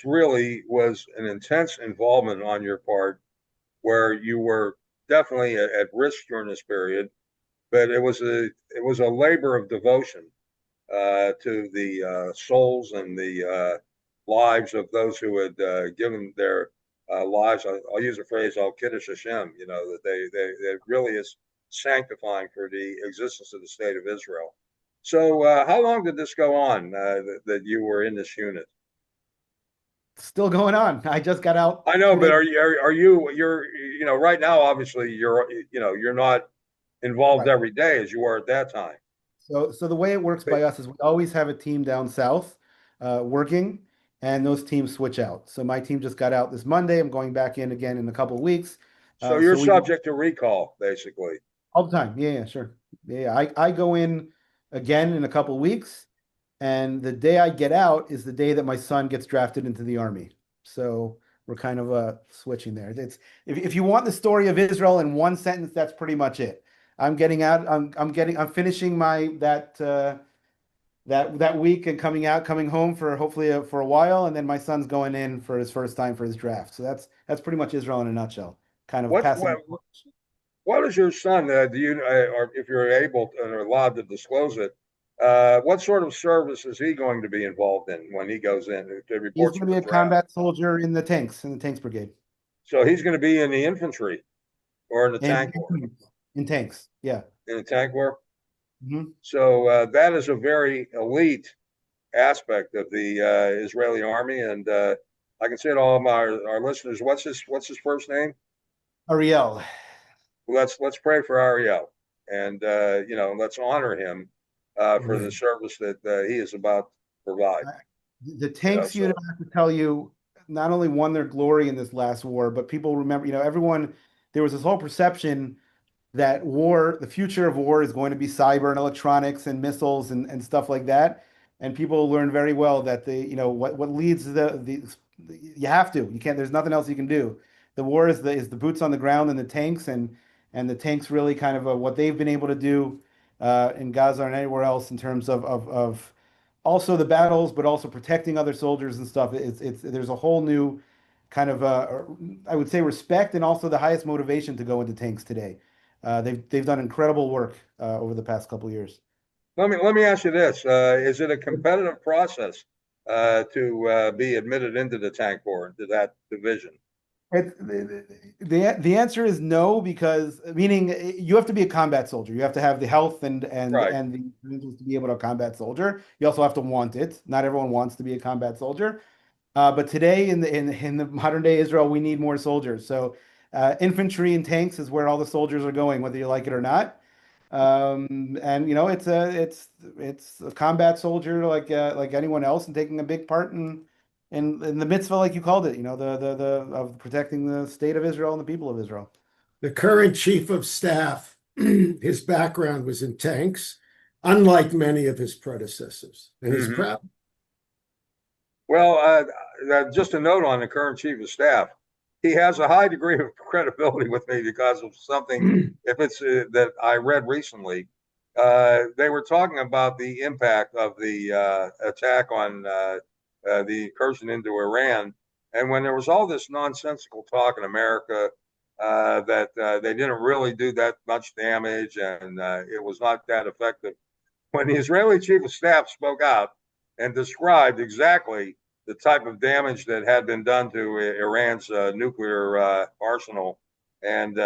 really was an intense involvement on your part, where you were definitely at risk during this period, but it was a labor of devotion to the souls and the lives of those who had given their lives. I'll use the phrase "Al Kiddush Hashem." That they really is sanctifying for the existence of the state of Israel. So, how long did this go on that you were in this unit? Still going on. I just got out. I know, but you're right now? Obviously, you're not involved every day as you were at that time. So the way it works by us is we always have a team down south working, and those teams switch out. So my team just got out this Monday. I'm going back in again in a couple of weeks. So you're subject to recall, basically. All the time. Yeah, sure. Yeah, I go in again in a couple of weeks, and the day I get out is the day that my son gets drafted into the army. So we're kind of switching there. It's if you want the story of Israel in one sentence, that's pretty much it. I'm getting out. I'm finishing that week and coming home for hopefully for a while, and then my son's going in for his first time for his draft. So that's pretty much Israel in a nutshell. Kind of passing. What is your son? Do you, or if you're able and are allowed to disclose it, what sort of service is he going to be involved in when he goes in? He's going to be a combat soldier in the tanks brigade. So he's going to be in the infantry or in the tank war? In tanks, yeah. In the tank war? Mm-hmm. So that is a very elite aspect of the Israeli army, and I can say to all of our listeners, what's his first name? Ariel. Let's pray for Ariel, and let's honor him for the service that he is about to provide. The tanks unit, I have to tell you, not only won their glory in this last war, but people remember, there was this whole perception that the future of war is going to be cyber and electronics and missiles and stuff like that. And people learned very well that what leads you have to, you can't, there's nothing else you can do. The war is the boots on the ground and the tanks and the tanks really kind of what they've been able to do in Gaza and anywhere else in terms of also the battles, but also protecting other soldiers and stuff. There's a whole new kind of I would say respect and also the highest motivation to go into tanks today. They've done incredible work over the past couple of years. Let me ask you this: is it a competitive process to be admitted into the tank corps, into that division? The answer is no, because meaning you have to be a combat soldier. You have to have the health and the to be able to combat soldier. You also have to want it. Not everyone wants to be a combat soldier. But today in the modern day Israel, we need more soldiers. So infantry and tanks is where all the soldiers are going, whether you like it or not. And it's a combat soldier like anyone else, and taking a big part in the mitzvah, like you called it, the of protecting the state of Israel and the people of Israel. The current chief of staff, his background was in tanks, unlike many of his predecessors, and he's proud. Well, just a note on the current chief of staff. He has a high degree of credibility with me because of something, if it's that I read recently. They were talking about the impact of the attack on the incursion into Iran. And when there was all this nonsensical talk in America that they didn't really do that much damage and it was not that effective, when the Israeli chief of staff spoke out and described exactly the type of damage that had been done to Iran's nuclear arsenal and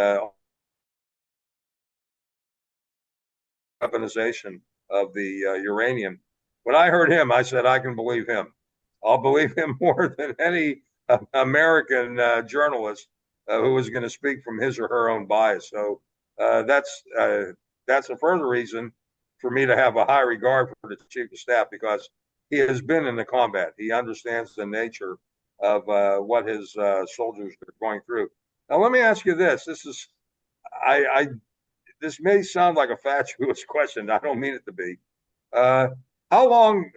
weaponization of the uranium. When I heard him, I said, I can believe him. I'll believe him more than any American journalist who is going to speak from his or her own bias. So that's a further reason for me to have a high regard for the chief of staff, because he has been in the combat. He understands the nature of what his soldiers are going through. Now, let me ask you this. This may sound like a fatuous question. I don't mean it to be. How long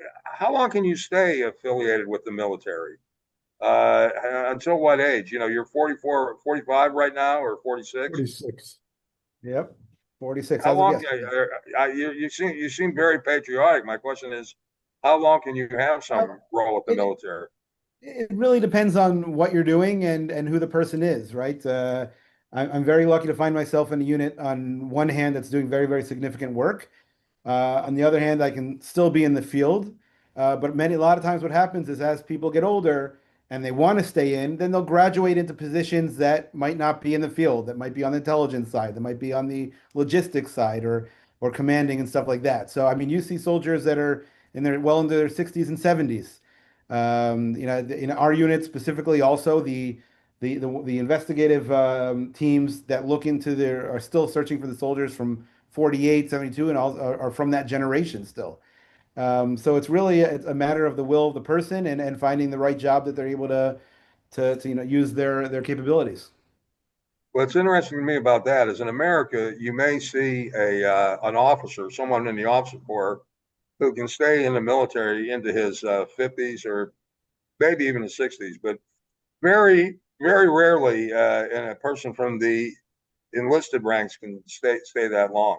can you stay affiliated with the military? Until what age? You're 44, 45 right now, or 46? 46. Yep. 46. How long? You seem very patriotic. My question is, how long can you have some role with the military? It really depends on what you're doing and who the person is, right? I'm very lucky to find myself in a unit on one hand that's doing very, very significant work. On the other hand, I can still be in the field. But a lot of times what happens is, as people get older and they want to stay in, then they'll graduate into positions that might not be in the field, that might be on the intelligence side, that might be on the logistics side or commanding and stuff like that. So, I mean, you see soldiers that are well into their 60s and 70s. In our unit specifically, also the investigative teams that look into are still searching for the soldiers from 48, 72, and all are from that generation still. So it's really a matter of the will of the person and finding the right job that they're able to use their capabilities. What's interesting to me about that is, in America, you may see an officer, someone in the officer corps, who can stay in the military into his 50s or maybe even his 60s, but very, very rarely a person from the enlisted ranks can stay that long.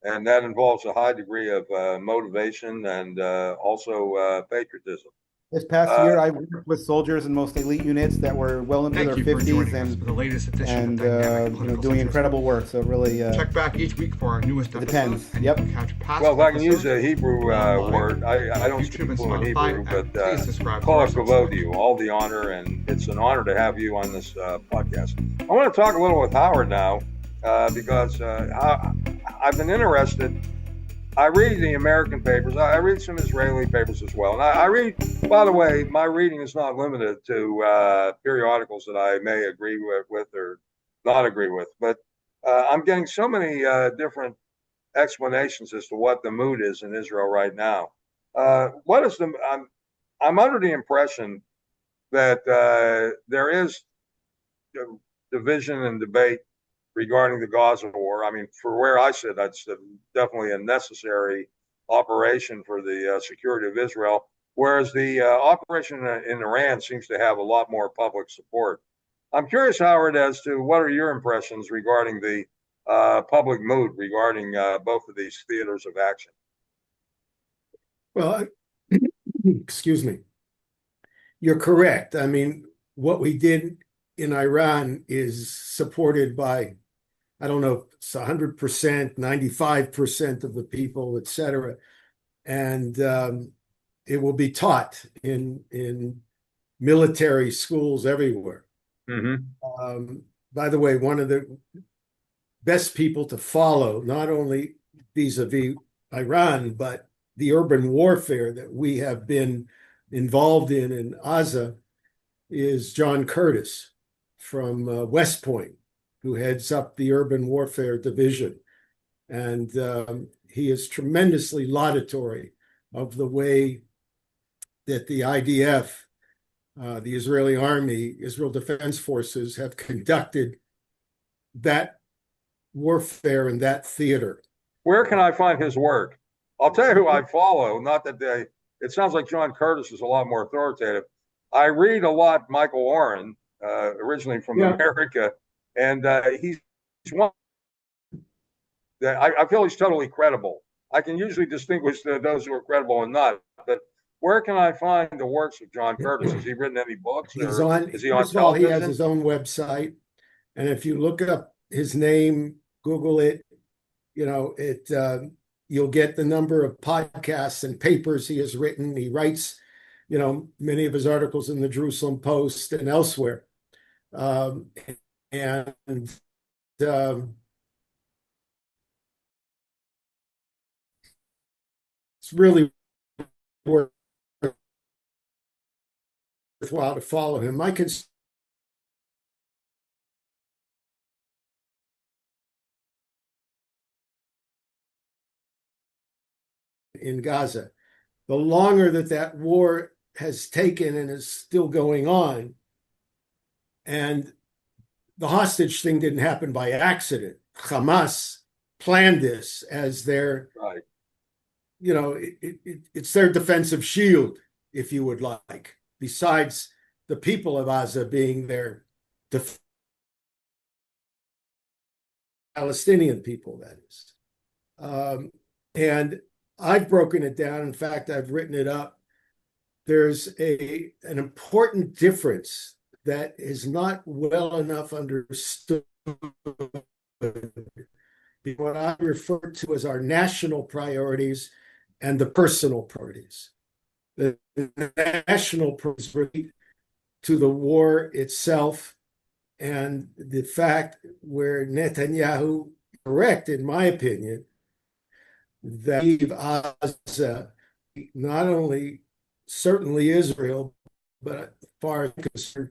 And that involves a high degree of motivation and also patriotism. This past year, I worked with soldiers in most elite units that were well into their 50s and doing incredible work. So really, check back each week for our newest episodes. Yep. Well, if I can use a Hebrew word, I don't speak fluent Hebrew, but call it kavod to you, all the honor, and it's an honor to have you on this podcast. I want to talk a little with Howard now because I've been interested. I read the American papers. I read some Israeli papers as well. And I read, by the way, my reading is not limited to periodicals that I may agree with or not agree with. But I'm getting so many different explanations as to what the mood is in Israel right now. I'm under the impression that there is division and debate regarding the Gaza war. I mean, for where I sit, that's definitely a necessary operation for the security of Israel, whereas the operation in Iran seems to have a lot more public support. I'm curious, Howard, as to what are your impressions regarding the public mood regarding both of these theaters of action? Well, excuse me. You're correct. I mean, what we did in Iran is supported by, I don't know if it's 100%, 95% of the people, et cetera. And it will be taught in military schools everywhere. By the way, one of the best people to follow, not only vis-a-vis Iran, but the urban warfare that we have been involved in Gaza, is John Curtis from West Point, who heads up the urban warfare division. And he is tremendously laudatory of the way that the IDF, the Israeli Army, Israel Defense Forces, have conducted that warfare in that theater. Where can I find his work? I'll tell you who I follow. Not that it sounds like John Curtis is a lot more authoritative. I read a lot Michael Oren, originally from America, and he's one that I feel he's totally credible. I can usually distinguish those who are credible and not. But where can I find the works of John Curtis? Has he written any books? Is he on television? He has his own website, and if you look up his name, Google it, you'll get the number of podcasts and papers he has written. He writes, many of his articles in the Jerusalem Post and elsewhere. It's really worthwhile to follow him. In Gaza, the longer that war has taken and is still going on, and the hostage thing didn't happen by accident. Hamas planned this as their, right. It's their defensive shield, if you would like, besides the people of Gaza being their Palestinian people, that is. And I've broken it down. In fact, I've written it up. There's an important difference that is not well enough understood. What I refer to as our national priorities and the personal priorities. The national priorities relate to the war itself, and the fact where Netanyahu, correct in my opinion, that Gaza, not only certainly Israel, but as far as concerned,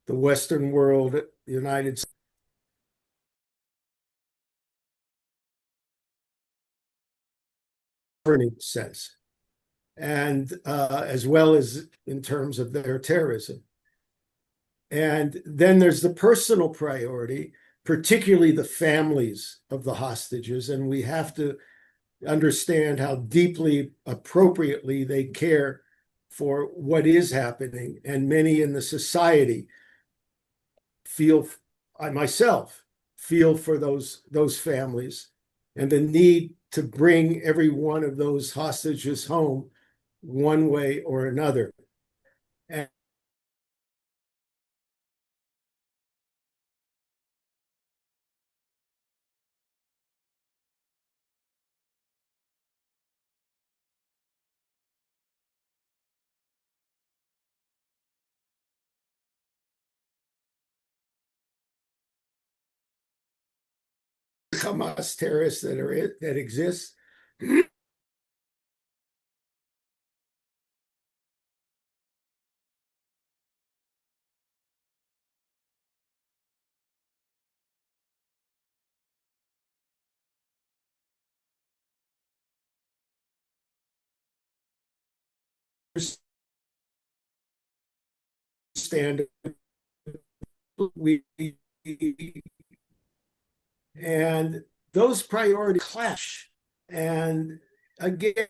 the Western world, the United States, sense, and as well as in terms of their terrorism. And then there's the personal priority, particularly the families of the hostages, and we have to understand how deeply, appropriately they care for what is happening. And many in the society I myself feel for those families and the need to bring every one of those hostages home one way or another. And Hamas terrorists that exist. Stand and those priorities clash, and again,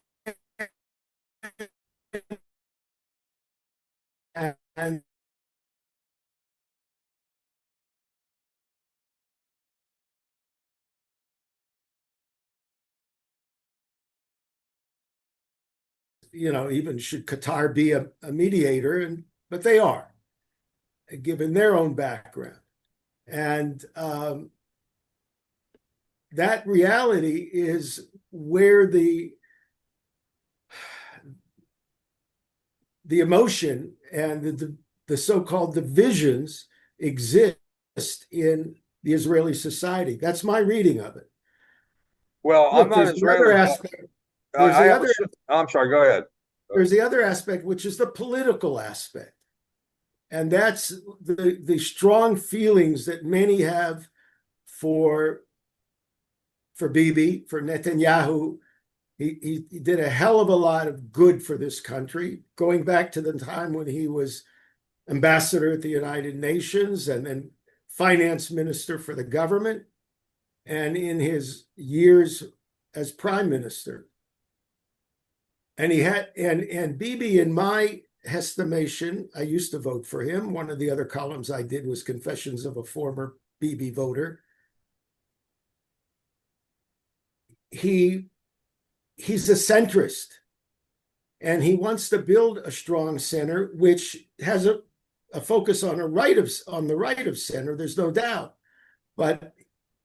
and even should Qatar be a mediator, but they are. given their own background. And that reality is where the emotion and the so-called divisions exist in the Israeli society. That's my reading of it. Well, Look, I'm not Israeli. I'm sorry, go ahead. There's the other aspect, which is the political aspect. And that's the strong feelings that many have for Bibi, for Netanyahu. He did a hell of a lot of good for this country, going back to the time when he was ambassador at the United Nations and then finance minister for the government, and in his years as prime minister. And he had, and Bibi, in my estimation, I used to vote for him. One of the other columns I did was Confessions of a Former Bibi Voter. He's a centrist, and he wants to build a strong center, which has a focus on the right of center. There's no doubt, but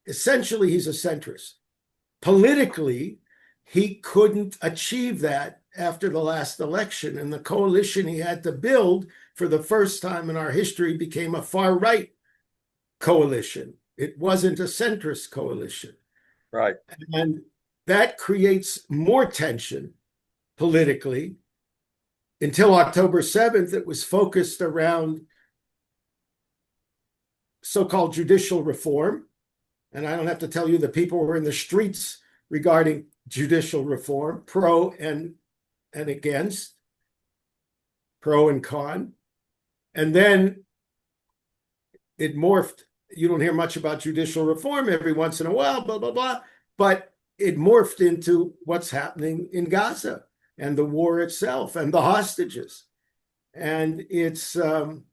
essentially he's a centrist. Politically, he couldn't achieve that after the last election, and the coalition he had to build for the first time in our history became a far-right coalition. It wasn't a centrist coalition. Right. And that creates more tension politically. Until October 7th, it was focused around so-called judicial reform. And I don't have to tell you that people were in the streets regarding judicial reform, pro and against, pro and con. And then it morphed. You don't hear much about judicial reform every once in a while, blah, blah, blah. But it morphed into what's happening in Gaza and the war itself and the hostages. And it's, so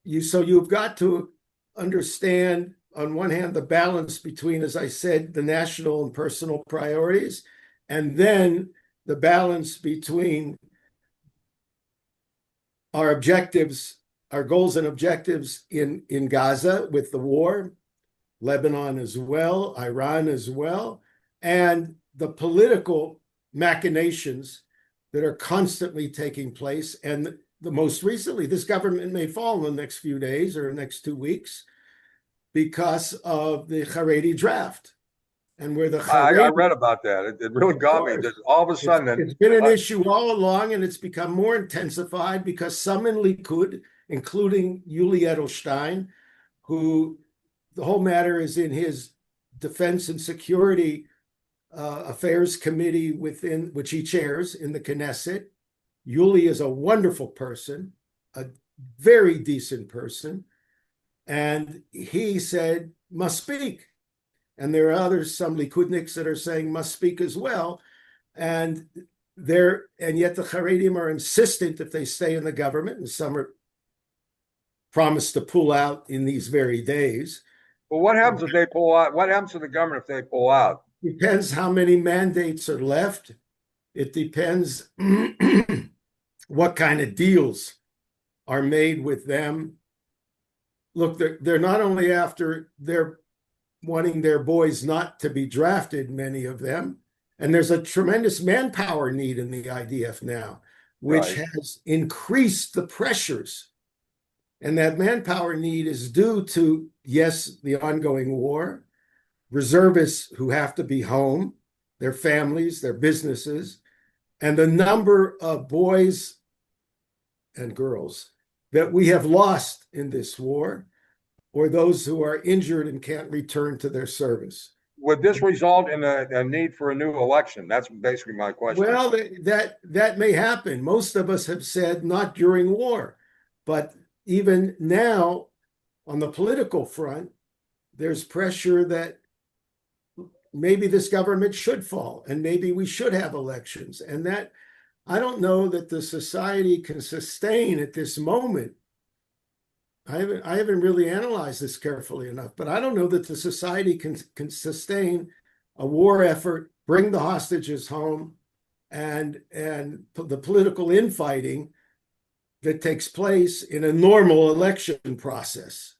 you've got to understand, on one hand, the balance between, as I said, the national and personal priorities, and then the balance between our objectives, our goals and objectives in Gaza with the war, Lebanon as well, Iran as well, and the political machinations that are constantly taking place. And the most recently, this government may fall in the next few days or next 2 weeks because of the Haredi draft. And where the Haredi, I read about that. It really got me. All of a sudden, it's been an issue all along, and it's become more intensified because some in Likud, including Yuli Edelstein, who the whole matter is in his Defense and Security Affairs Committee within which he chairs in the Knesset. Yuli is a wonderful person, a very decent person, and he said must speak. And there are others, some Likudniks, that are saying must speak as well. And yet the Haredim are insistent if they stay in the government, and some are promised to pull out in these very days. Well, what happens if they pull out? What happens to the government if they pull out? Depends how many mandates are left. It depends what kind of deals are made with them. Look, they're not only after they're wanting their boys not to be drafted, many of them, and there's a tremendous manpower need in the IDF now, which has increased the pressures. And that manpower need is due to, yes, the ongoing war, reservists who have to be home, their families, their businesses, and the number of boys and girls that we have lost in this war, or those who are injured and can't return to their service. Would this result in a need for a new election? That's basically my question. Well, that may happen. Most of us have said not during war, but even now on the political front, there's pressure that maybe this government should fall and maybe we should have elections. And that, I don't know that the society can sustain at this moment. I haven't really analyzed this carefully enough, but I don't know that the society can sustain a war effort, bring the hostages home, and the political infighting that takes place in a normal election process.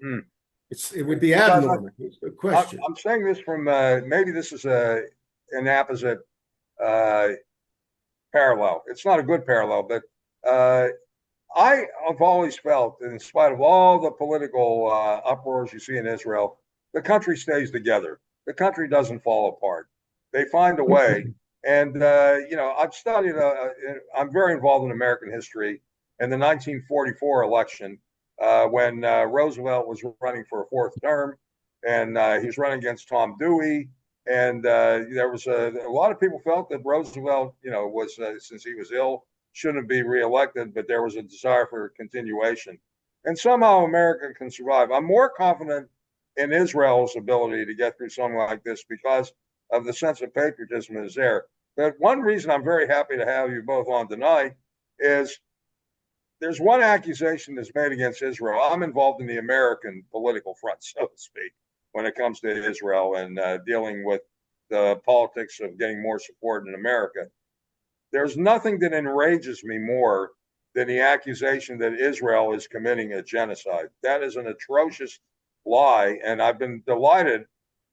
It would be abnormal. It's a question. I'm saying this from maybe this is an apposite parallel. It's not a good parallel, but I have always felt that in spite of all the political uproars you see in Israel, the country stays together. The country doesn't fall apart. They find a way. And, I've studied, I'm very involved in American history. In the 1944 election, when Roosevelt was running for a fourth term, and he was running against Tom Dewey. And there was a lot of people felt that Roosevelt, was, since he was ill, shouldn't be reelected, but there was a desire for continuation. And somehow America can survive. I'm more confident in Israel's ability to get through something like this because of the sense of patriotism that is there. But one reason I'm very happy to have you both on tonight is there's one accusation that's made against Israel. I'm involved in the American political front, so to speak, when it comes to Israel and dealing with the politics of getting more support in America. There's nothing that enrages me more than the accusation that Israel is committing a genocide. That is an atrocious lie, and I've been delighted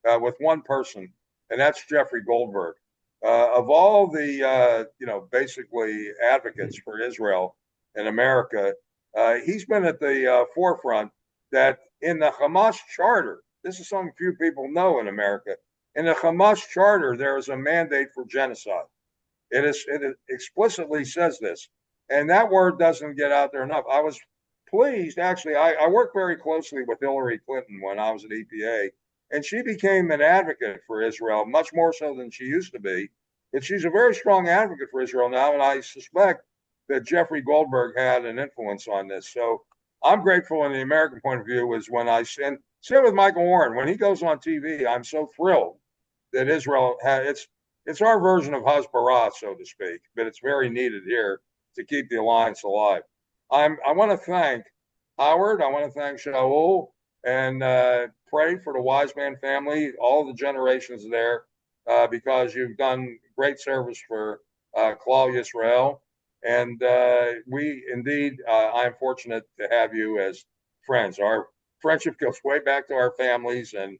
with one person, and that's Jeffrey Goldberg. Of all the, basically advocates for Israel in America, he's been at the forefront that in the Hamas charter, this is something few people know in America, in the Hamas charter, there is a mandate for genocide. It explicitly says this, and that word doesn't get out there enough. I was pleased, actually. I worked very closely with Hillary Clinton when I was at EPA, and she became an advocate for Israel, much more so than she used to be. But she's a very strong advocate for Israel now, and I suspect that Jeffrey Goldberg had an influence on this. So I'm grateful in the American point of view is when I same with Michael Warren. When he goes on TV, I'm so thrilled that Israel has it's our version of Hasbara, so to speak, but it's very needed here to keep the alliance alive. I want to thank Howard. I want to thank Shaul and pray for the Weisband family, all the generations there, because you've done great service for Klal Yisrael. And we indeed, I'm fortunate to have you as friends. Our friendship goes way back to our families, and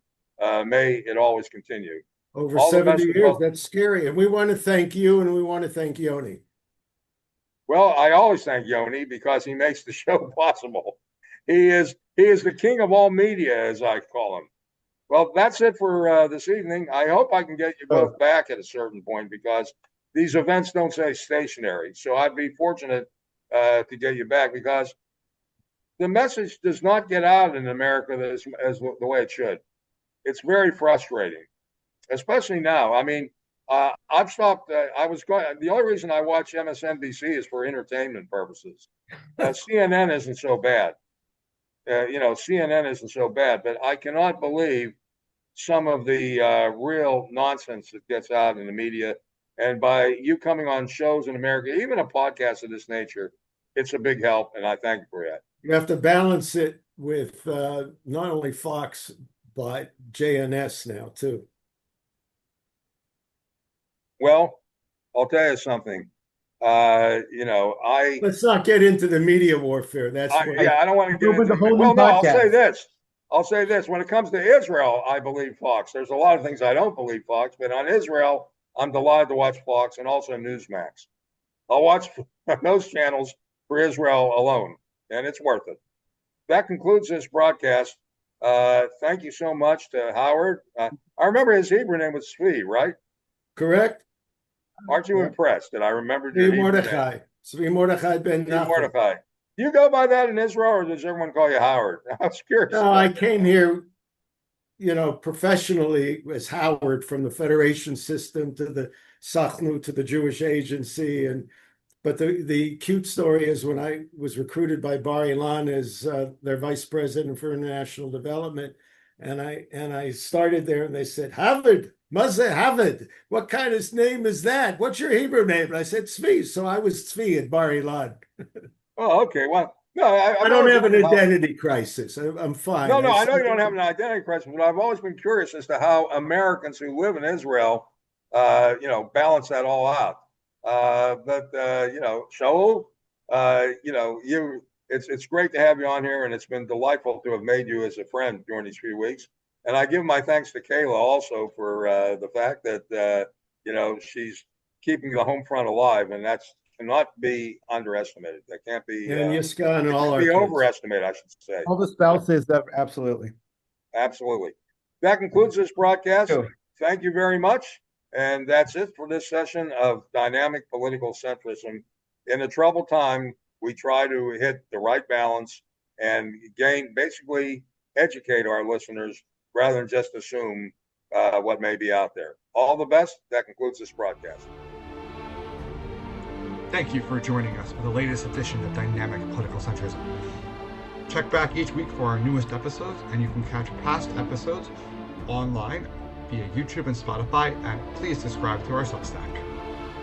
may it always continue. Over 70 years, that's scary. And we want to thank you, and we want to thank Yoni. Well, I always thank Yoni because he makes the show possible. He is the king of all media, as I call him. Well, that's it for this evening. I hope I can get you both back at a certain point because these events don't stay stationary. So I'd be fortunate to get you back because the message does not get out in America as the way it should. It's very frustrating, especially now. I mean, I've stopped. The only reason I watch MSNBC is for entertainment purposes. CNN isn't so bad. CNN isn't so bad, but I cannot believe some of the real nonsense that gets out in the media. And by you coming on shows in America, even a podcast of this nature, it's a big help, and I thank you for that. You have to balance it with not only Fox, but JNS now, too. Well, I'll tell you something. Let's not get into the media warfare. I don't want to get into it. Well, no, I'll say this. When it comes to Israel, I believe Fox. There's a lot of things I don't believe Fox, but on Israel, I'm delighted to watch Fox and also Newsmax. I'll watch those channels for Israel alone, and it's worth it. That concludes this broadcast. Thank you so much to Howard. I remember his Hebrew name was Tzvi, right? Correct. Aren't you impressed that I remembered your Mordechai? Tzvi Mordechai ben Nachum. Mordechai. Do you go by that in Israel, or does everyone call you Howard? I was curious. No, I came here, professionally as Howard, from the Federation system to the Sachnu to the Jewish Agency, but the cute story is when I was recruited by Bar Ilan as their vice president for international development, and I started there, and they said, Howard, Mazeh Howard, what kind of name is that? What's your Hebrew name? And I said, Tzvi. So I was Tzvi at Bar Ilan. Oh, okay. Well, no, I don't have an identity crisis. I'm fine. No, I know you don't have an identity crisis, but I've always been curious as to how Americans who live in Israel, balance that all out. Shaul, It's great to have you on here, and it's been delightful to have made you as a friend during these few weeks. And I give my thanks to Kayla also for the fact that she's keeping the home front alive, and that's cannot be underestimated. That can't be. And Yiska and it all can't our be kids. overestimated, I should say. All the spouses, absolutely. Absolutely. That concludes this broadcast. Thank you very much. And that's it for this session of Dynamic Political Centrism. In a troubled time, we try to hit the right balance and basically educate our listeners rather than just assume what may be out there. All the best. That concludes this broadcast. Thank you for joining us for the latest edition of Dynamic Political Centrism. Check back each week for our newest episodes, and you can catch past episodes online via YouTube and Spotify, and please subscribe to our Substack.